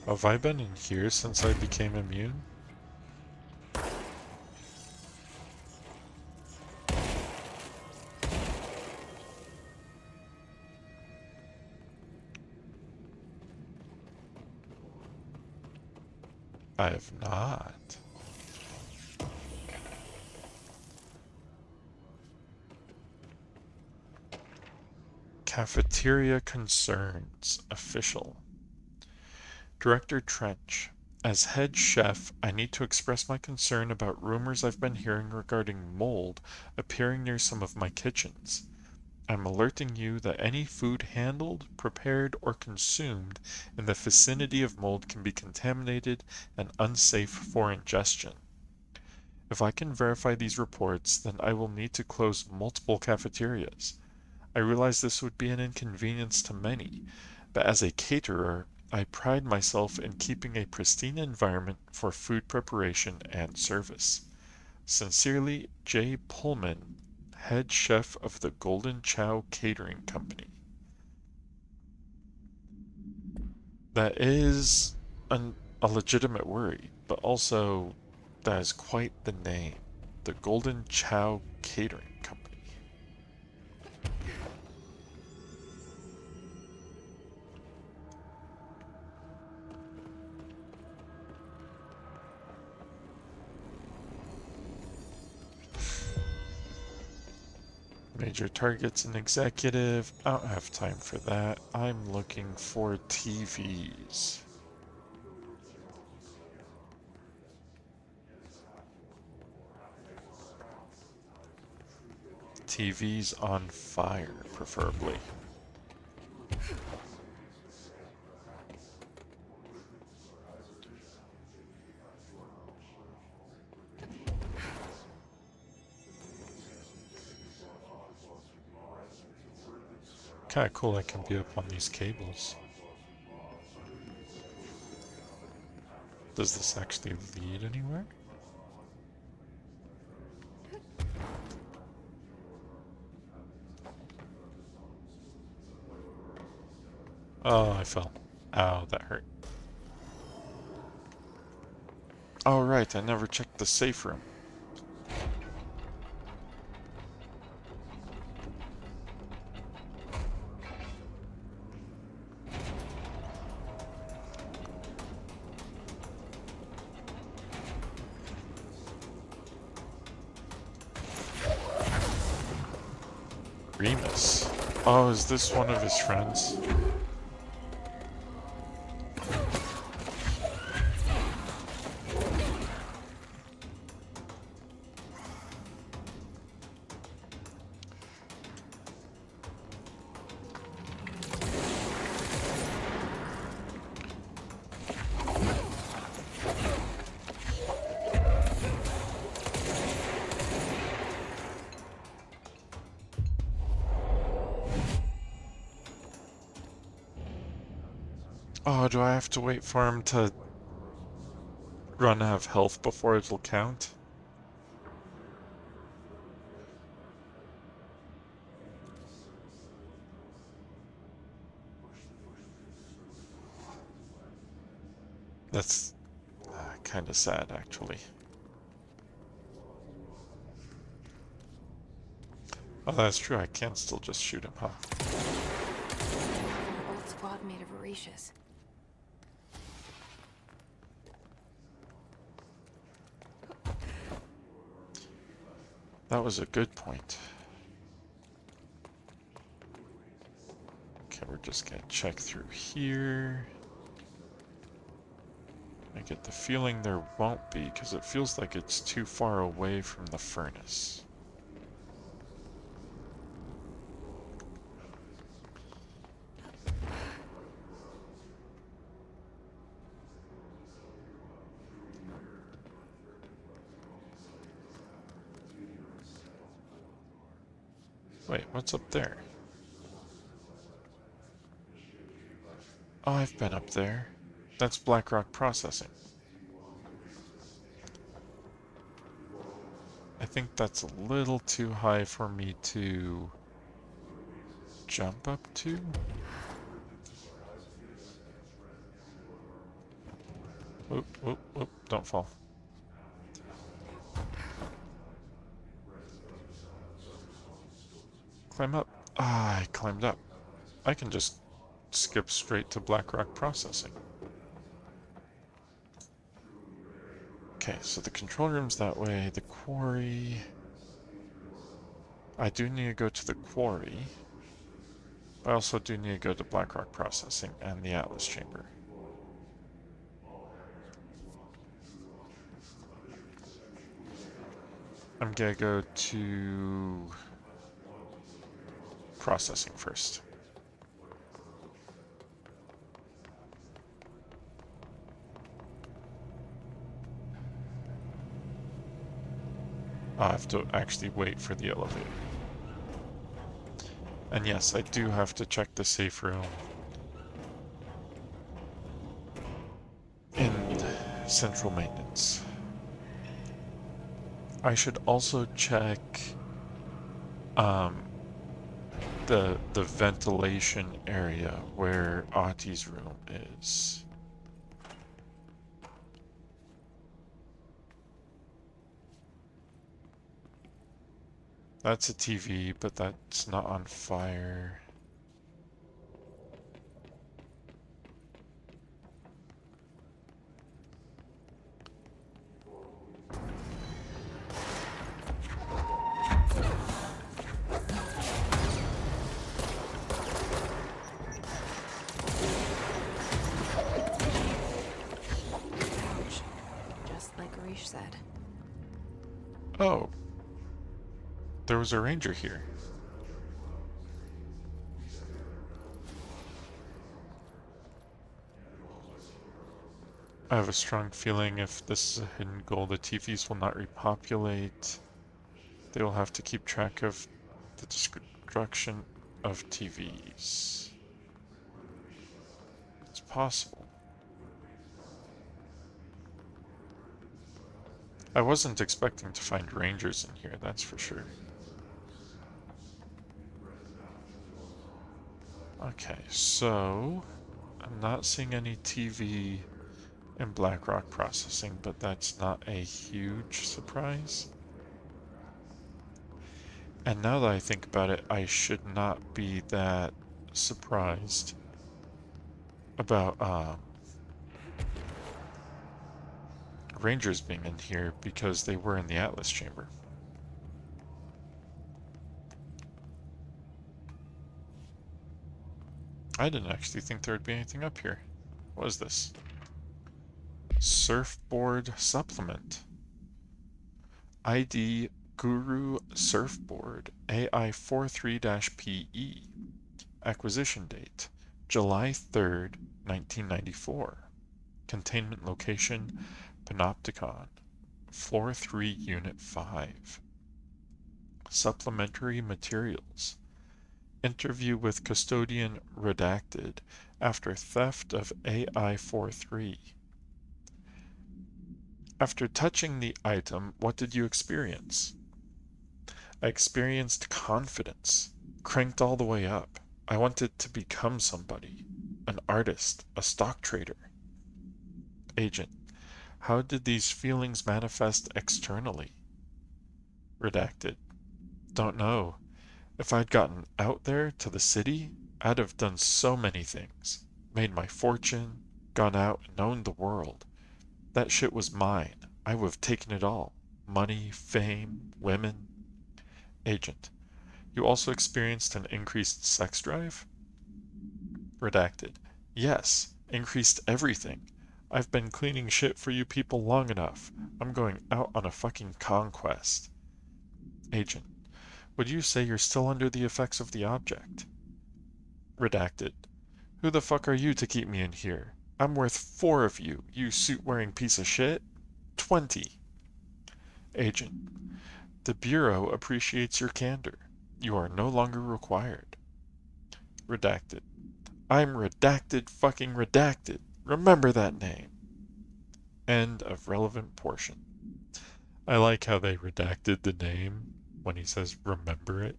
Have I been in here since I became immune? I have not. Cafeteria concerns. Official. Director Trench. As head chef, I need to express my concern about rumors I've been hearing regarding mold appearing near some of my kitchens. I'm alerting you that any food handled, prepared, or consumed in the vicinity of mold can be contaminated and unsafe for ingestion. If I can verify these reports, then I will need to close multiple cafeterias. I realize this would be an inconvenience to many, but as a caterer, I pride myself in keeping a pristine environment for food preparation and service. Sincerely, J. Pullman, head chef of the Golden Chow Catering Company. That is a legitimate worry, but also that is quite the name. The Golden Chow Catering Company. Major targets and executive. I don't have time for that. I'm looking for TVs. TVs on fire, preferably. Kinda cool I can be up on these cables. Does this actually lead anywhere? Oh, I fell. Ow, that hurt. Oh, right, I never checked the safe room. Remus. Oh, is this one of his friends? Oh, do I have to wait for him to run out of health before it'll count. That's kind of sad, actually. Oh, that's true. I can still just shoot him, huh? Our old squad made of Arish's. That was a good point. Okay, we're just gonna check through here. I get the feeling there won't be, because it feels like it's too far away from the furnace. Wait, what's up there? Oh, I've been up there. That's Blackrock Processing. I think that's a little too high for me to jump up to. Whoop, whoop, whoop, don't fall. Climb up. Ah, I climbed up. I can just skip straight to Blackrock Processing. Okay, so the control room's that way. The quarry... I do need to go to the quarry. I also do need to go to Blackrock Processing and the Atlas Chamber. I'm gonna go to processing first. I have to actually wait for the elevator. And yes, I do have to check the safe room in central maintenance. I should also check the ventilation area where Ahti's room is. That's a TV, but that's not on fire. Ouch. Just like Arish said. Oh. There was a ranger here. I have a strong feeling if this is a hidden goal, the TVs will not repopulate. They will have to keep track of the destruction of TVs. It's possible. I wasn't expecting to find rangers in here, that's for sure. Okay, so I'm not seeing any TV in Blackrock Processing, but that's not a huge surprise. And now that I think about it, I should not be that surprised about Rangers being in here because they were in the Atlas Chamber. I didn't actually think there would be anything up here. What is this? Surfboard supplement. ID Guru Surfboard AI43-PE. Acquisition date July 3rd, 1994. Containment location Panopticon. Floor 3, Unit 5. Supplementary materials. Interview with custodian redacted after theft of AI-43. After touching the item, what did you experience? I experienced confidence, cranked all the way up. I wanted to become somebody, an artist, a stock trader. Agent, how did these feelings manifest externally? Redacted, don't know. If I'd gotten out there to the city, I'd have done so many things. Made my fortune, gone out and owned the world. That shit was mine. I would have taken it all. Money, fame, women. Agent, you also experienced an increased sex drive? Redacted. Yes, increased everything. I've been cleaning shit for you people long enough. I'm going out on a fucking conquest. Agent, would you say you're still under the effects of the object? Redacted. Who the fuck are you to keep me in here? I'm worth 4 of you, you suit-wearing piece of shit. 20. Agent, the Bureau appreciates your candor. You are no longer required. Redacted. I'm redacted fucking redacted. Remember that name. End of relevant portion. I like how they redacted the name when he says remember it.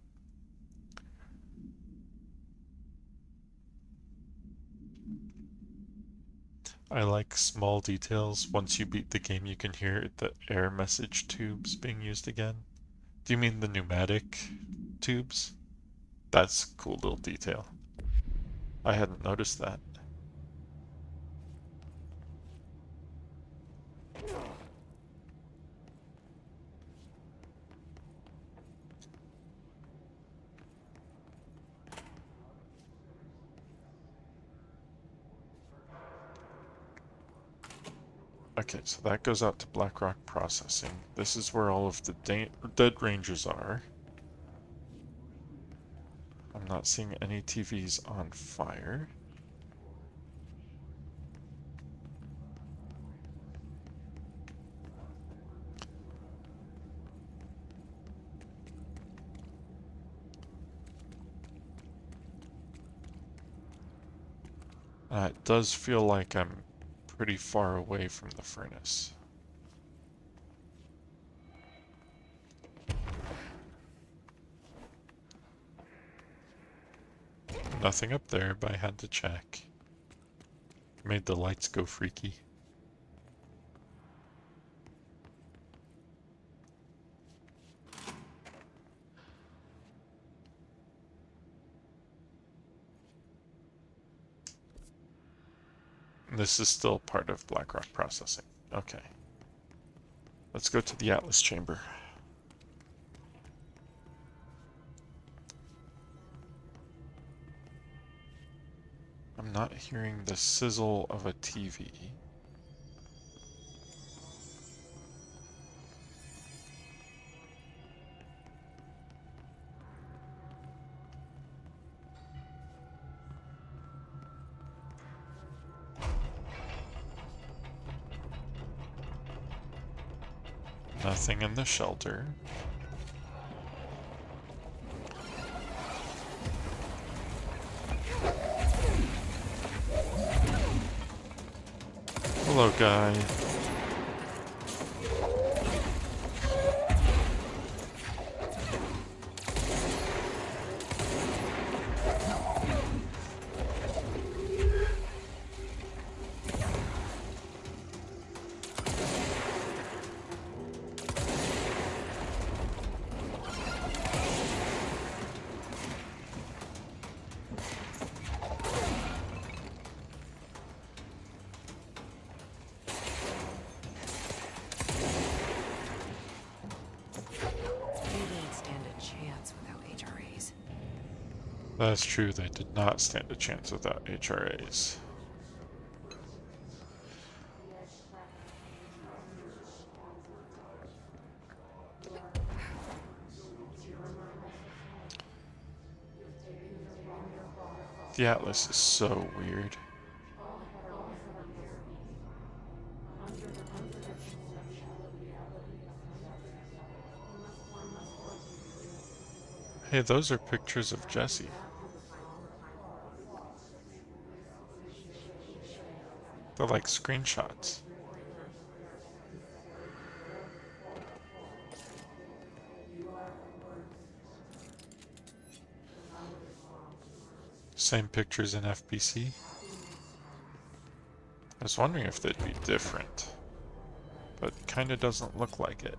I like small details. Once you beat the game, you can hear the air message tubes being used again. Do you mean the pneumatic tubes? That's a cool little detail. I hadn't noticed that. Okay, so that goes out to Blackrock Processing. This is where all of the dead rangers are. I'm not seeing any TVs on fire. It does feel like I'm pretty far away from the furnace. Nothing up there, but I had to check. Made the lights go freaky. This is still part of Blackrock Processing. Okay. Let's go to the Atlas Chamber. I'm not hearing the sizzle of a TV. Nothing in the shelter. Hello, guy. That's true, they did not stand a chance without HRAs. The Atlas is so weird. Hey, those are pictures of Jesse. They're like screenshots. Same pictures in FBC? I was wondering if they'd be different, but kinda doesn't look like it.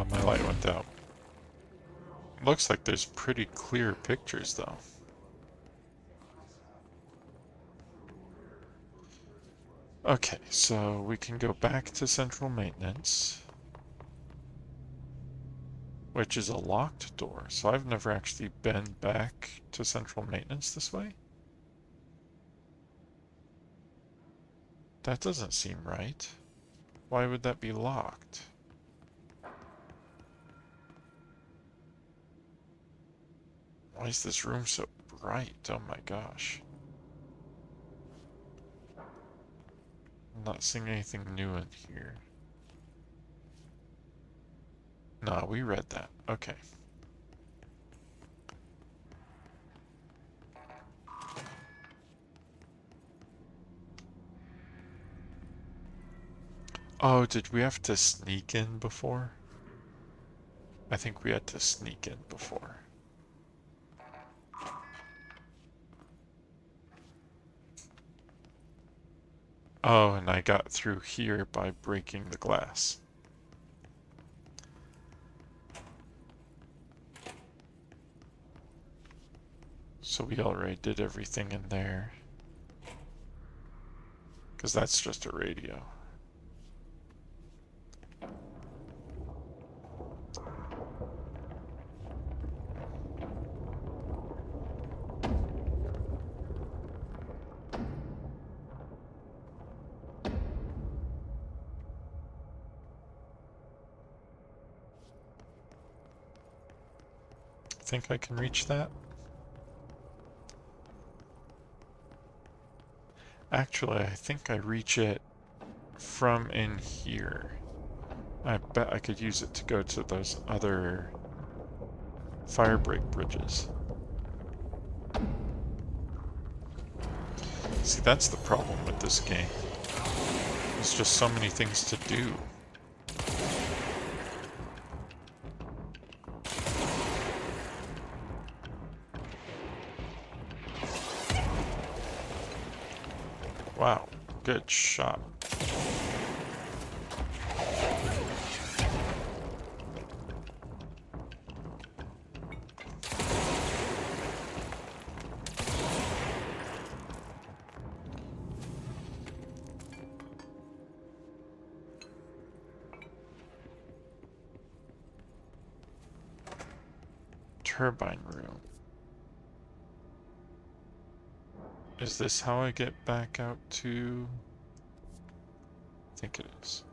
My light went out. Looks like there's pretty clear pictures though. Okay, so we can go back to central maintenance, which is a locked door. So I've never actually been back to central maintenance this way. That doesn't seem right. Why would that be locked? Why is this room so bright? Oh my gosh. I'm not seeing anything new in here. No, we read that. Okay. Oh, did we have to sneak in before? I think we had to sneak in before. Oh, and I got through here by breaking the glass. So we already did everything in there. Because that's just a radio. Think I can reach that? Actually, I think I reach it from in here. I bet I could use it to go to those other fire break bridges. See, that's the problem with this game. There's just so many things to do. Wow, good shot. Turbine room. Is this how I get back out to... I think it is.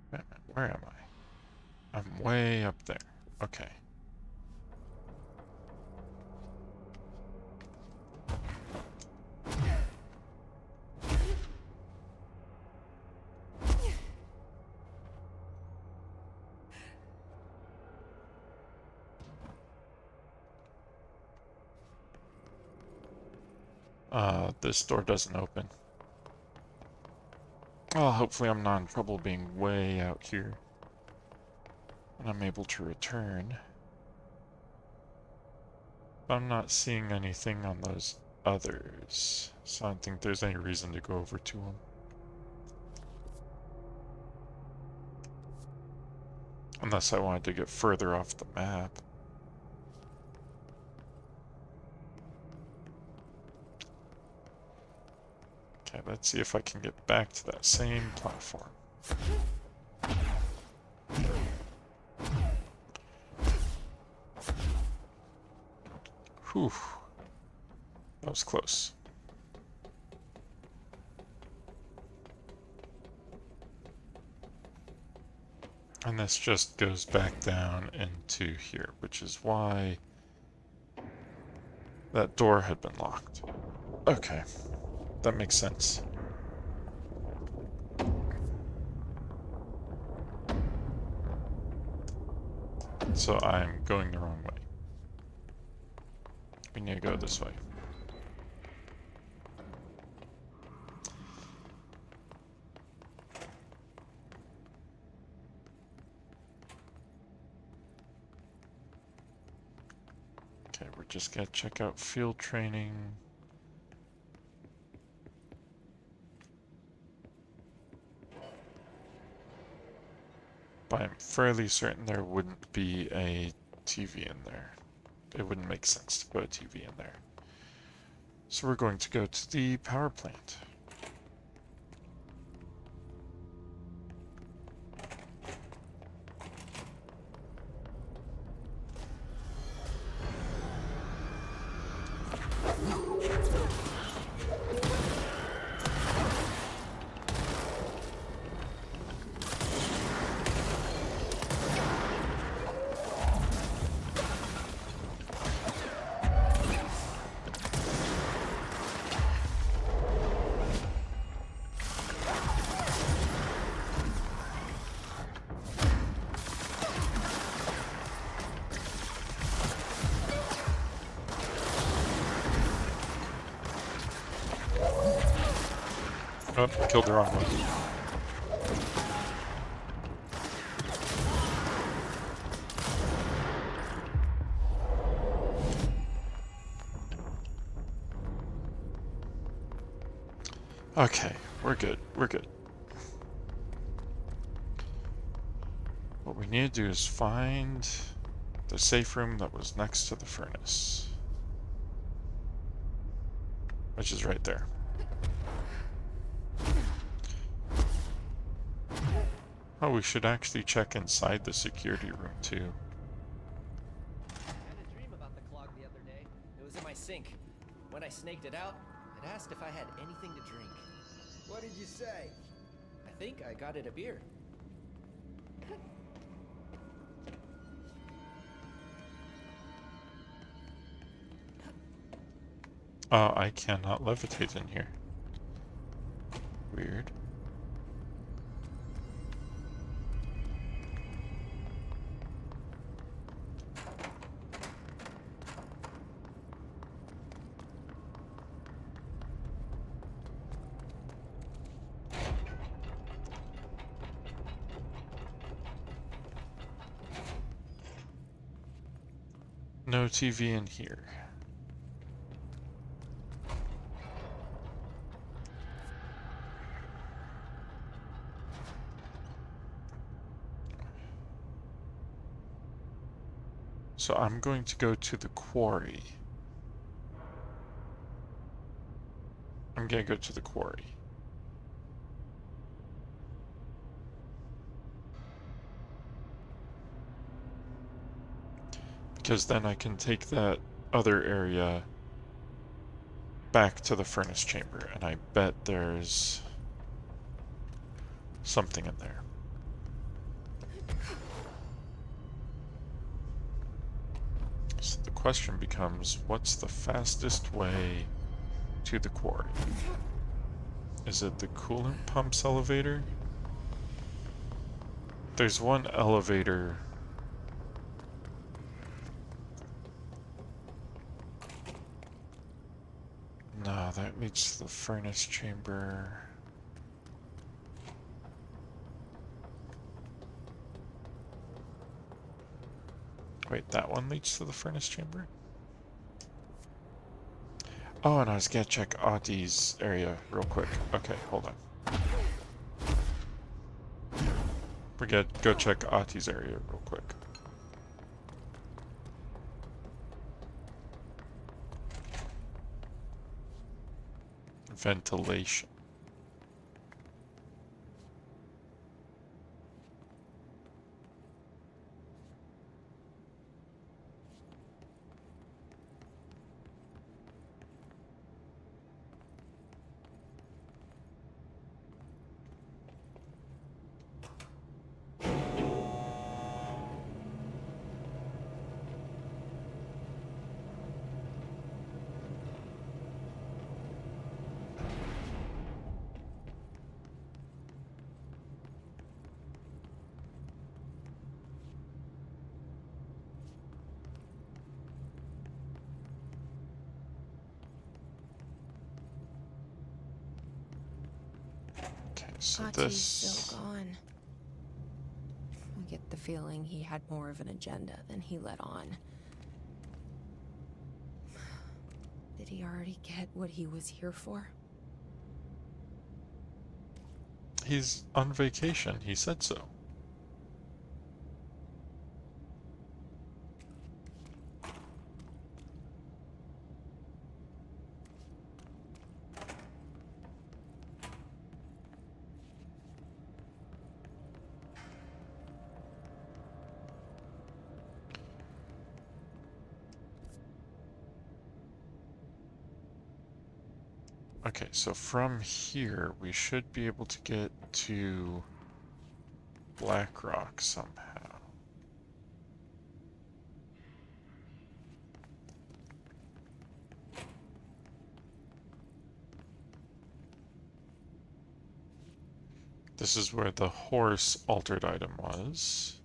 Wait a minute, where am I? I'm way up there. Okay. This door doesn't open. Well, hopefully I'm not in trouble being way out here. And I'm able to return. I'm not seeing anything on those others, so I don't think there's any reason to go over to them. Unless I wanted to get further off the map. Okay, let's see if I can get back to that same platform. Whew. That was close. And this just goes back down into here, which is why that door had been locked. Okay, that makes sense. So I'm going the wrong way. We need to go this way. Okay, we're just gonna check out field training. But I'm fairly certain there wouldn't be a TV in there. It wouldn't make sense to put a TV in there. So we're going to go to the power plant. Oh, killed the wrong one. Okay, we're good. We're good. What we need to do is find the safe room that was next to the furnace, which is right there. Oh, we should actually check inside the security room too. I had a dream about the clog the other day. It was in my sink. When I snaked it out, it asked if I had anything to drink. What did you say? I think I got it a beer. Oh, I cannot levitate in here. Weird. No TV in here. So I'm going to go to the quarry. I'm gonna go to the quarry. Because then I can take that other area back to the furnace chamber, and I bet there's something in there. So the question becomes, what's the fastest way to the quarry? Is it the coolant pumps elevator? There's one elevator. No, that leads to the furnace chamber. Wait, that one leads to the furnace chamber? Oh, and I was gonna check Audie's area real quick. Okay, hold on. We're gonna go check Audie's area real quick. Ventilation. So Hachi's this... still gone. I get the feeling he had more of an agenda than he let on. Did he already get what he was here for? He's on vacation. He said so. Okay, so from here, we should be able to get to Black Rock somehow. This is where the horse altered item was.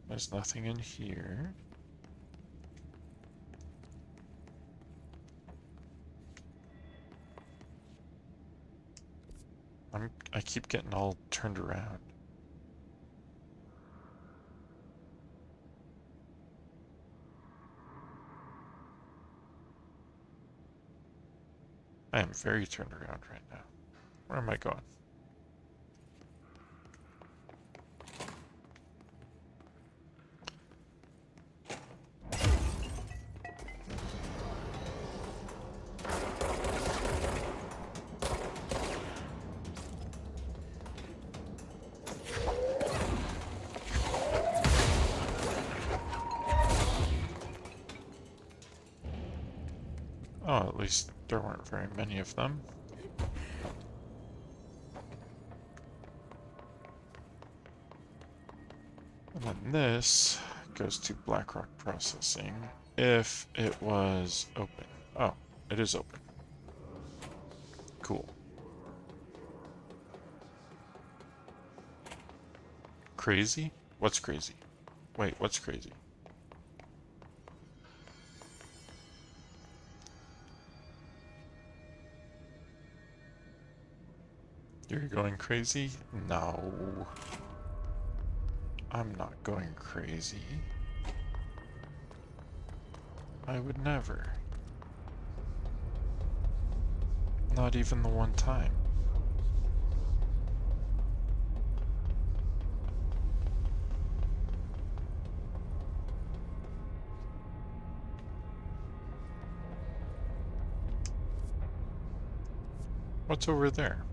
There's nothing in here. I keep getting all turned around. I am very turned around right now. Where am I going? Oh, at least there weren't very many of them. And then this goes to Blackrock Processing if it was open. Oh, it is open. Cool. Crazy? What's crazy? Wait, what's crazy? You're going crazy? No. I'm not going crazy. I would never. Not even the one time. What's over there?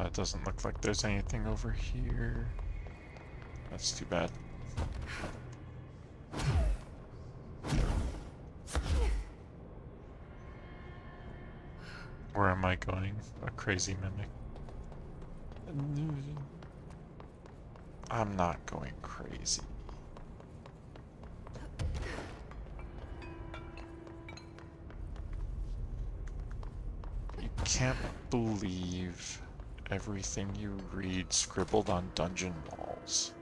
It doesn't look like there's anything over here. That's too bad. Where am I going? A crazy mimic. I'm not going crazy. You can't believe everything you read scribbled on dungeon walls.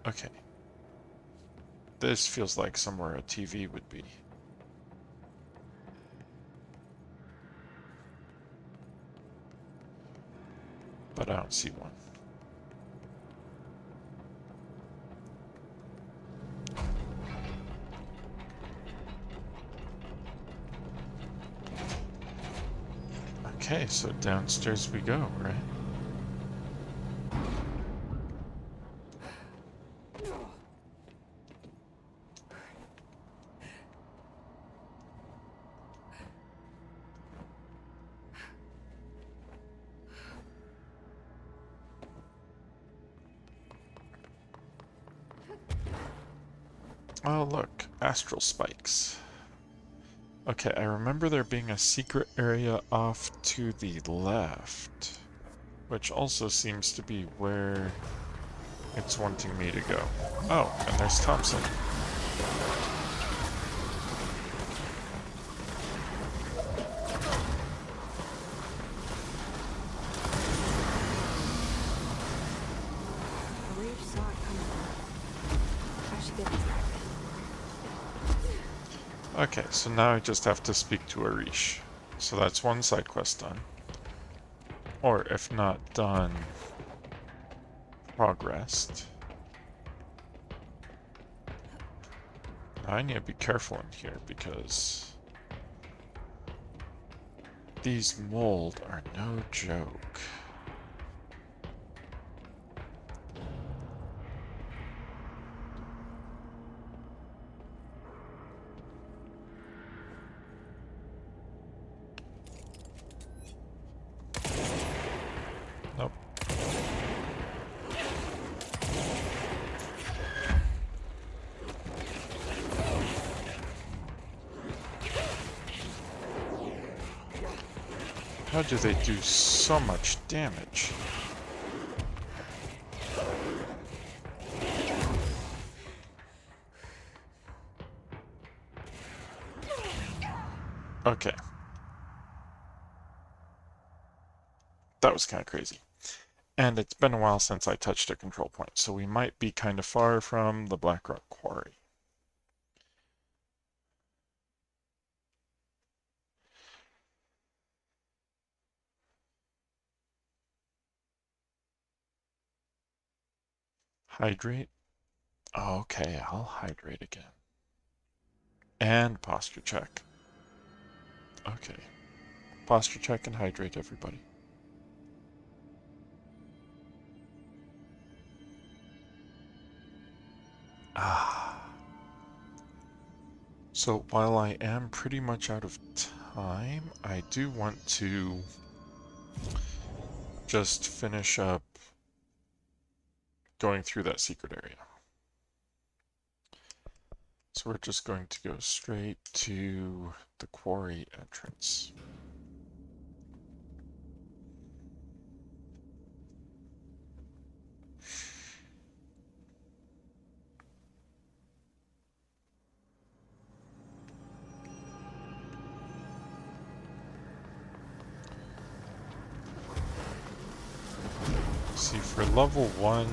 Okay. This feels like somewhere a TV would be. But I don't see one. Okay, so downstairs we go, right? Oh, look, astral spikes. Okay, I remember there being a secret area off to the left, which also seems to be where it's wanting me to go. Oh, and there's Thompson. Okay, so now I just have to speak to Arish. So that's one side quest done. Or if not done, progressed. Now I need to be careful in here because these mold are no joke. Nope. How do they do so much damage? Okay. That was kind of crazy. And it's been a while since I touched a control point, so we might be kind of far from the Blackrock Quarry. Hydrate? Okay, I'll hydrate again. And posture check. Okay. Posture check and hydrate, everybody. Ah. So while I am pretty much out of time, I do want to just finish up going through that secret area. So we're just going to go straight to the quarry entrance. See, for level 1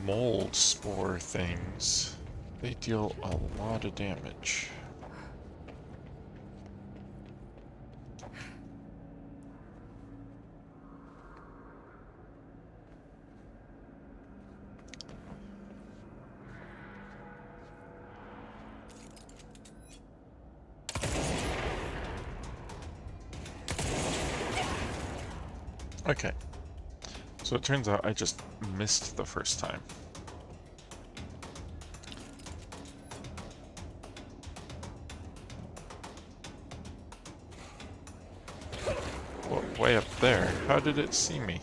mold spore things, they deal a lot of damage. Okay, so it turns out I just missed the first time. Well, way up there. How did it see me?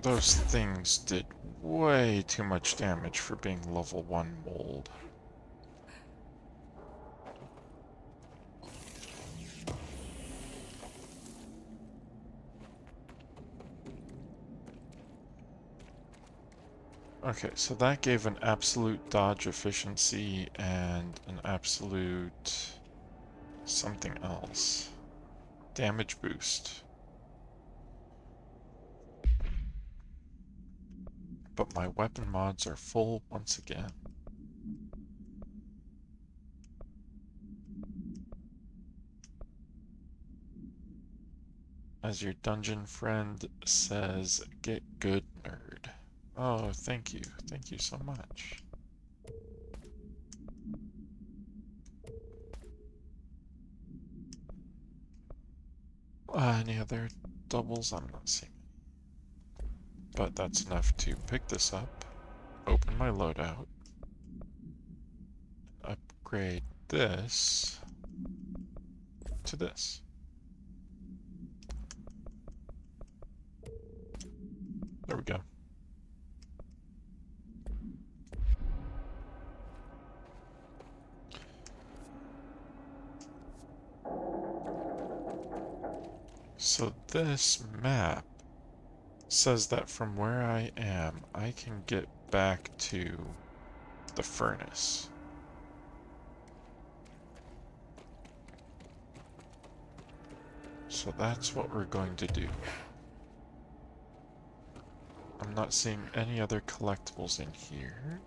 Those things did way too much damage for being level 1 mold. Okay, so that gave an absolute dodge efficiency and an absolute something else. Damage boost. But my weapon mods are full once again. As your dungeon friend says, get good, nerd. Oh, thank you. Thank you so much. Any other doubles? I'm not seeing. But that's enough to pick this up, open my loadout, upgrade this to this. There we go. So this map says that from where I am, I can get back to the furnace. So that's what we're going to do. I'm not seeing any other collectibles in here.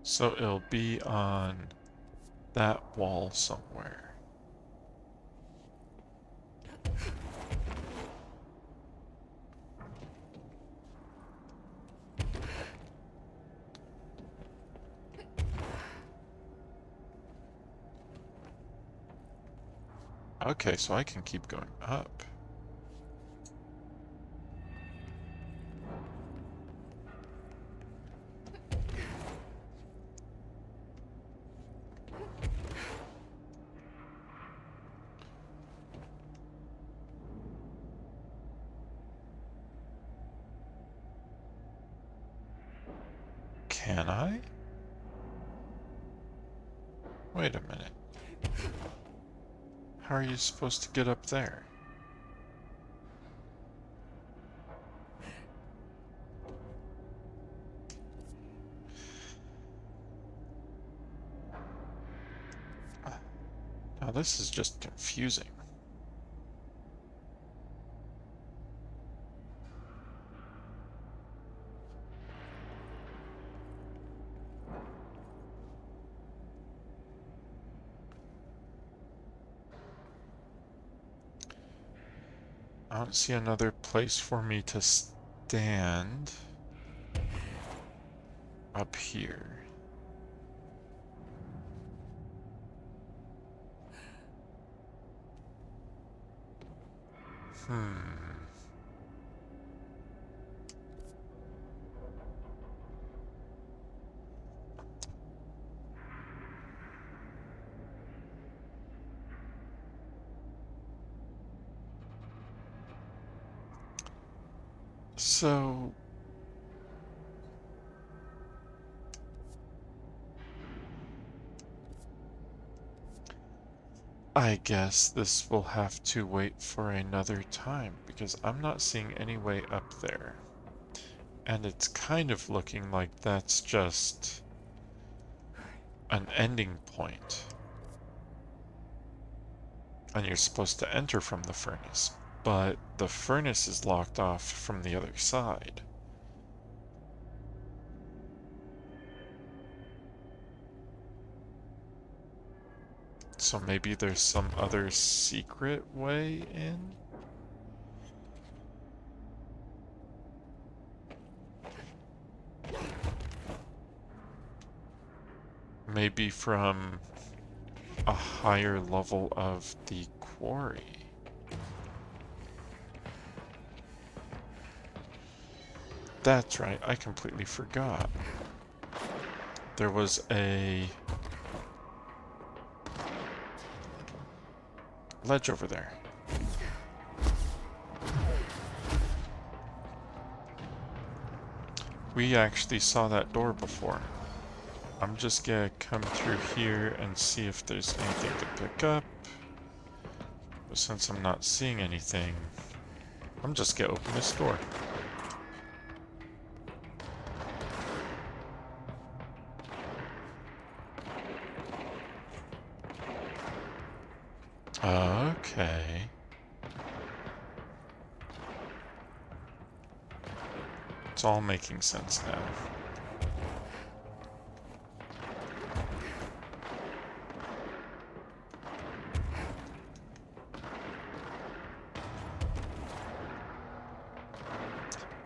So it'll be on that wall somewhere. Okay, so I can keep going up. Can I? Wait a minute. How are you supposed to get up there? Now this is just confusing. I don't see another place for me to stand up here. So I guess this will have to wait for another time because I'm not seeing any way up there. And it's kind of looking like that's just an ending point. And you're supposed to enter from the furnace, but the furnace is locked off from the other side. So maybe there's some other secret way in? Maybe from a higher level of the quarry. That's right, I completely forgot. There was a ledge over there. We actually saw that door before. I'm just gonna come through here and see if there's anything to pick up. But since I'm not seeing anything, I'm just gonna open this door. Okay. It's all making sense now.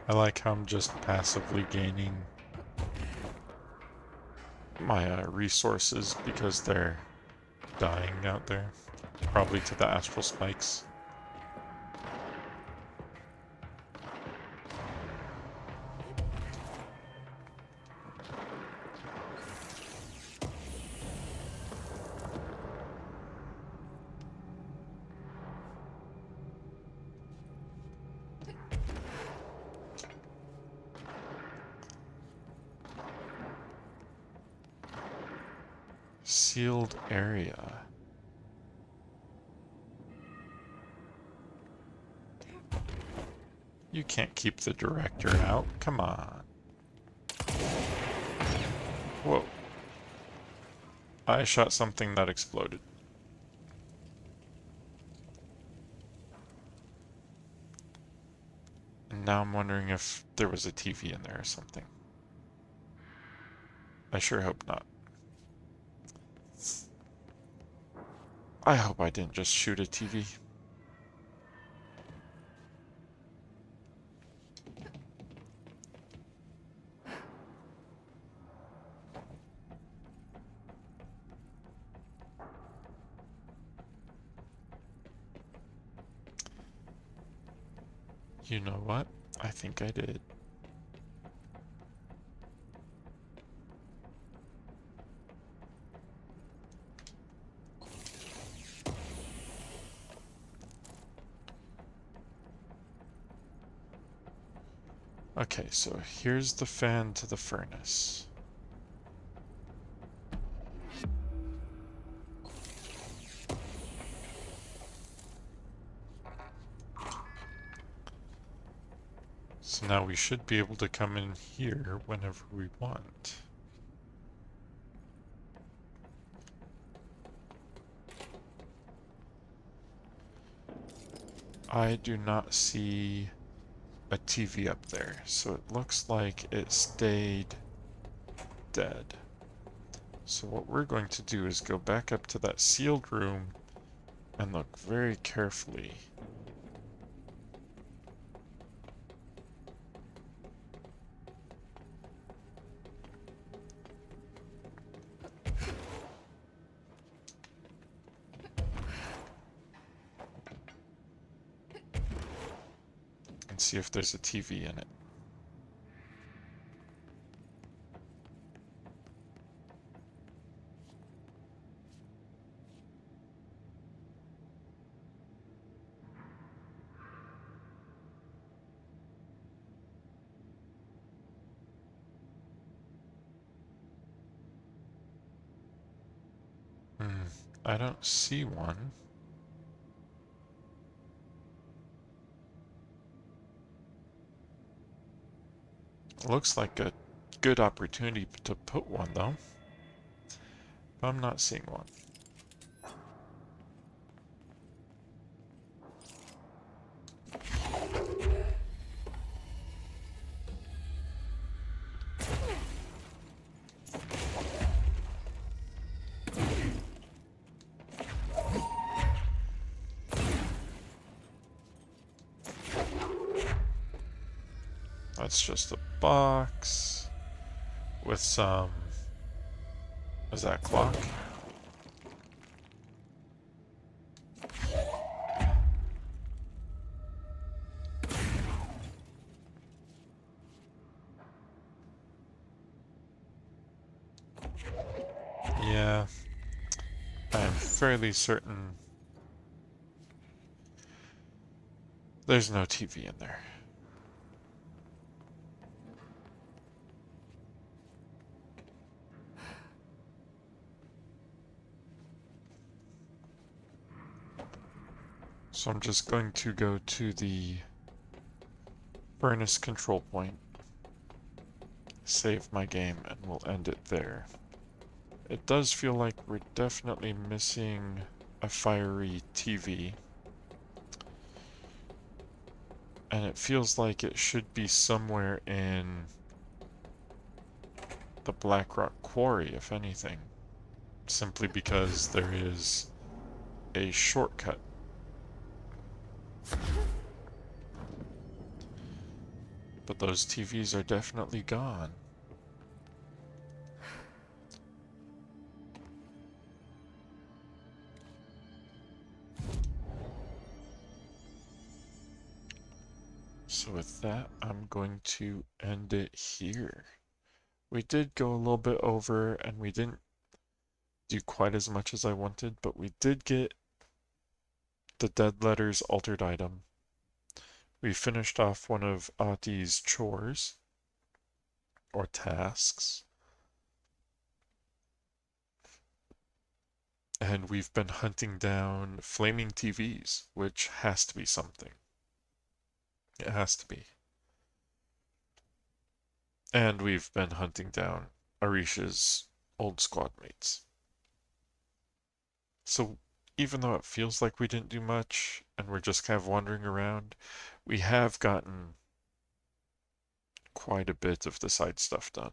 I like how I'm just passively gaining my resources because they're dying out there. Probably to the astral spikes. sealed area. You can't keep the director out. Come on. Whoa. I shot something that exploded. And now I'm wondering if there was a TV in there or something. I sure hope not. I hope I didn't just shoot a TV. You know what? I think I did. Okay, so here's the fan to the furnace. So now we should be able to come in here whenever we want. I do not see a TV up there, so it looks like it stayed dead. So what we're going to do is go back up to that sealed room and look very carefully. And see if there's a TV in it. I don't see one. Looks like a good opportunity to put one though. But I'm not seeing one. That's just a box with some... Is that a clock? Yeah, I am fairly certain there's no TV in there. So I'm just going to go to the furnace control point, save my game, and we'll end it there. It does feel like we're definitely missing a fiery TV. And it feels like it should be somewhere in the Blackrock Quarry, if anything. Simply because there is a shortcut. But those TVs are definitely gone. So with that, I'm going to end it here. We did go a little bit over, and we didn't do quite as much as I wanted, but we did get the Dead Letters altered item. We finished off one of Ati's chores, or tasks. And we've been hunting down flaming TVs, which has to be something. It has to be. And we've been hunting down Arish's old squad mates. So even though it feels like we didn't do much and we're just kind of wandering around, we have gotten quite a bit of the side stuff done.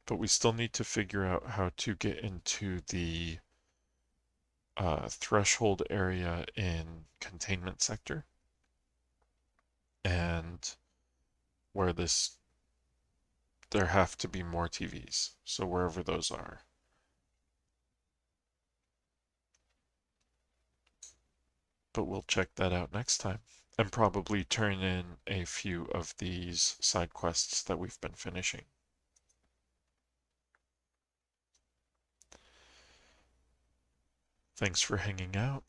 But we still need to figure out how to get into the threshold area in containment sector and where there have to be more TVs. So wherever those are. But we'll check that out next time and probably turn in a few of these side quests that we've been finishing. Thanks for hanging out.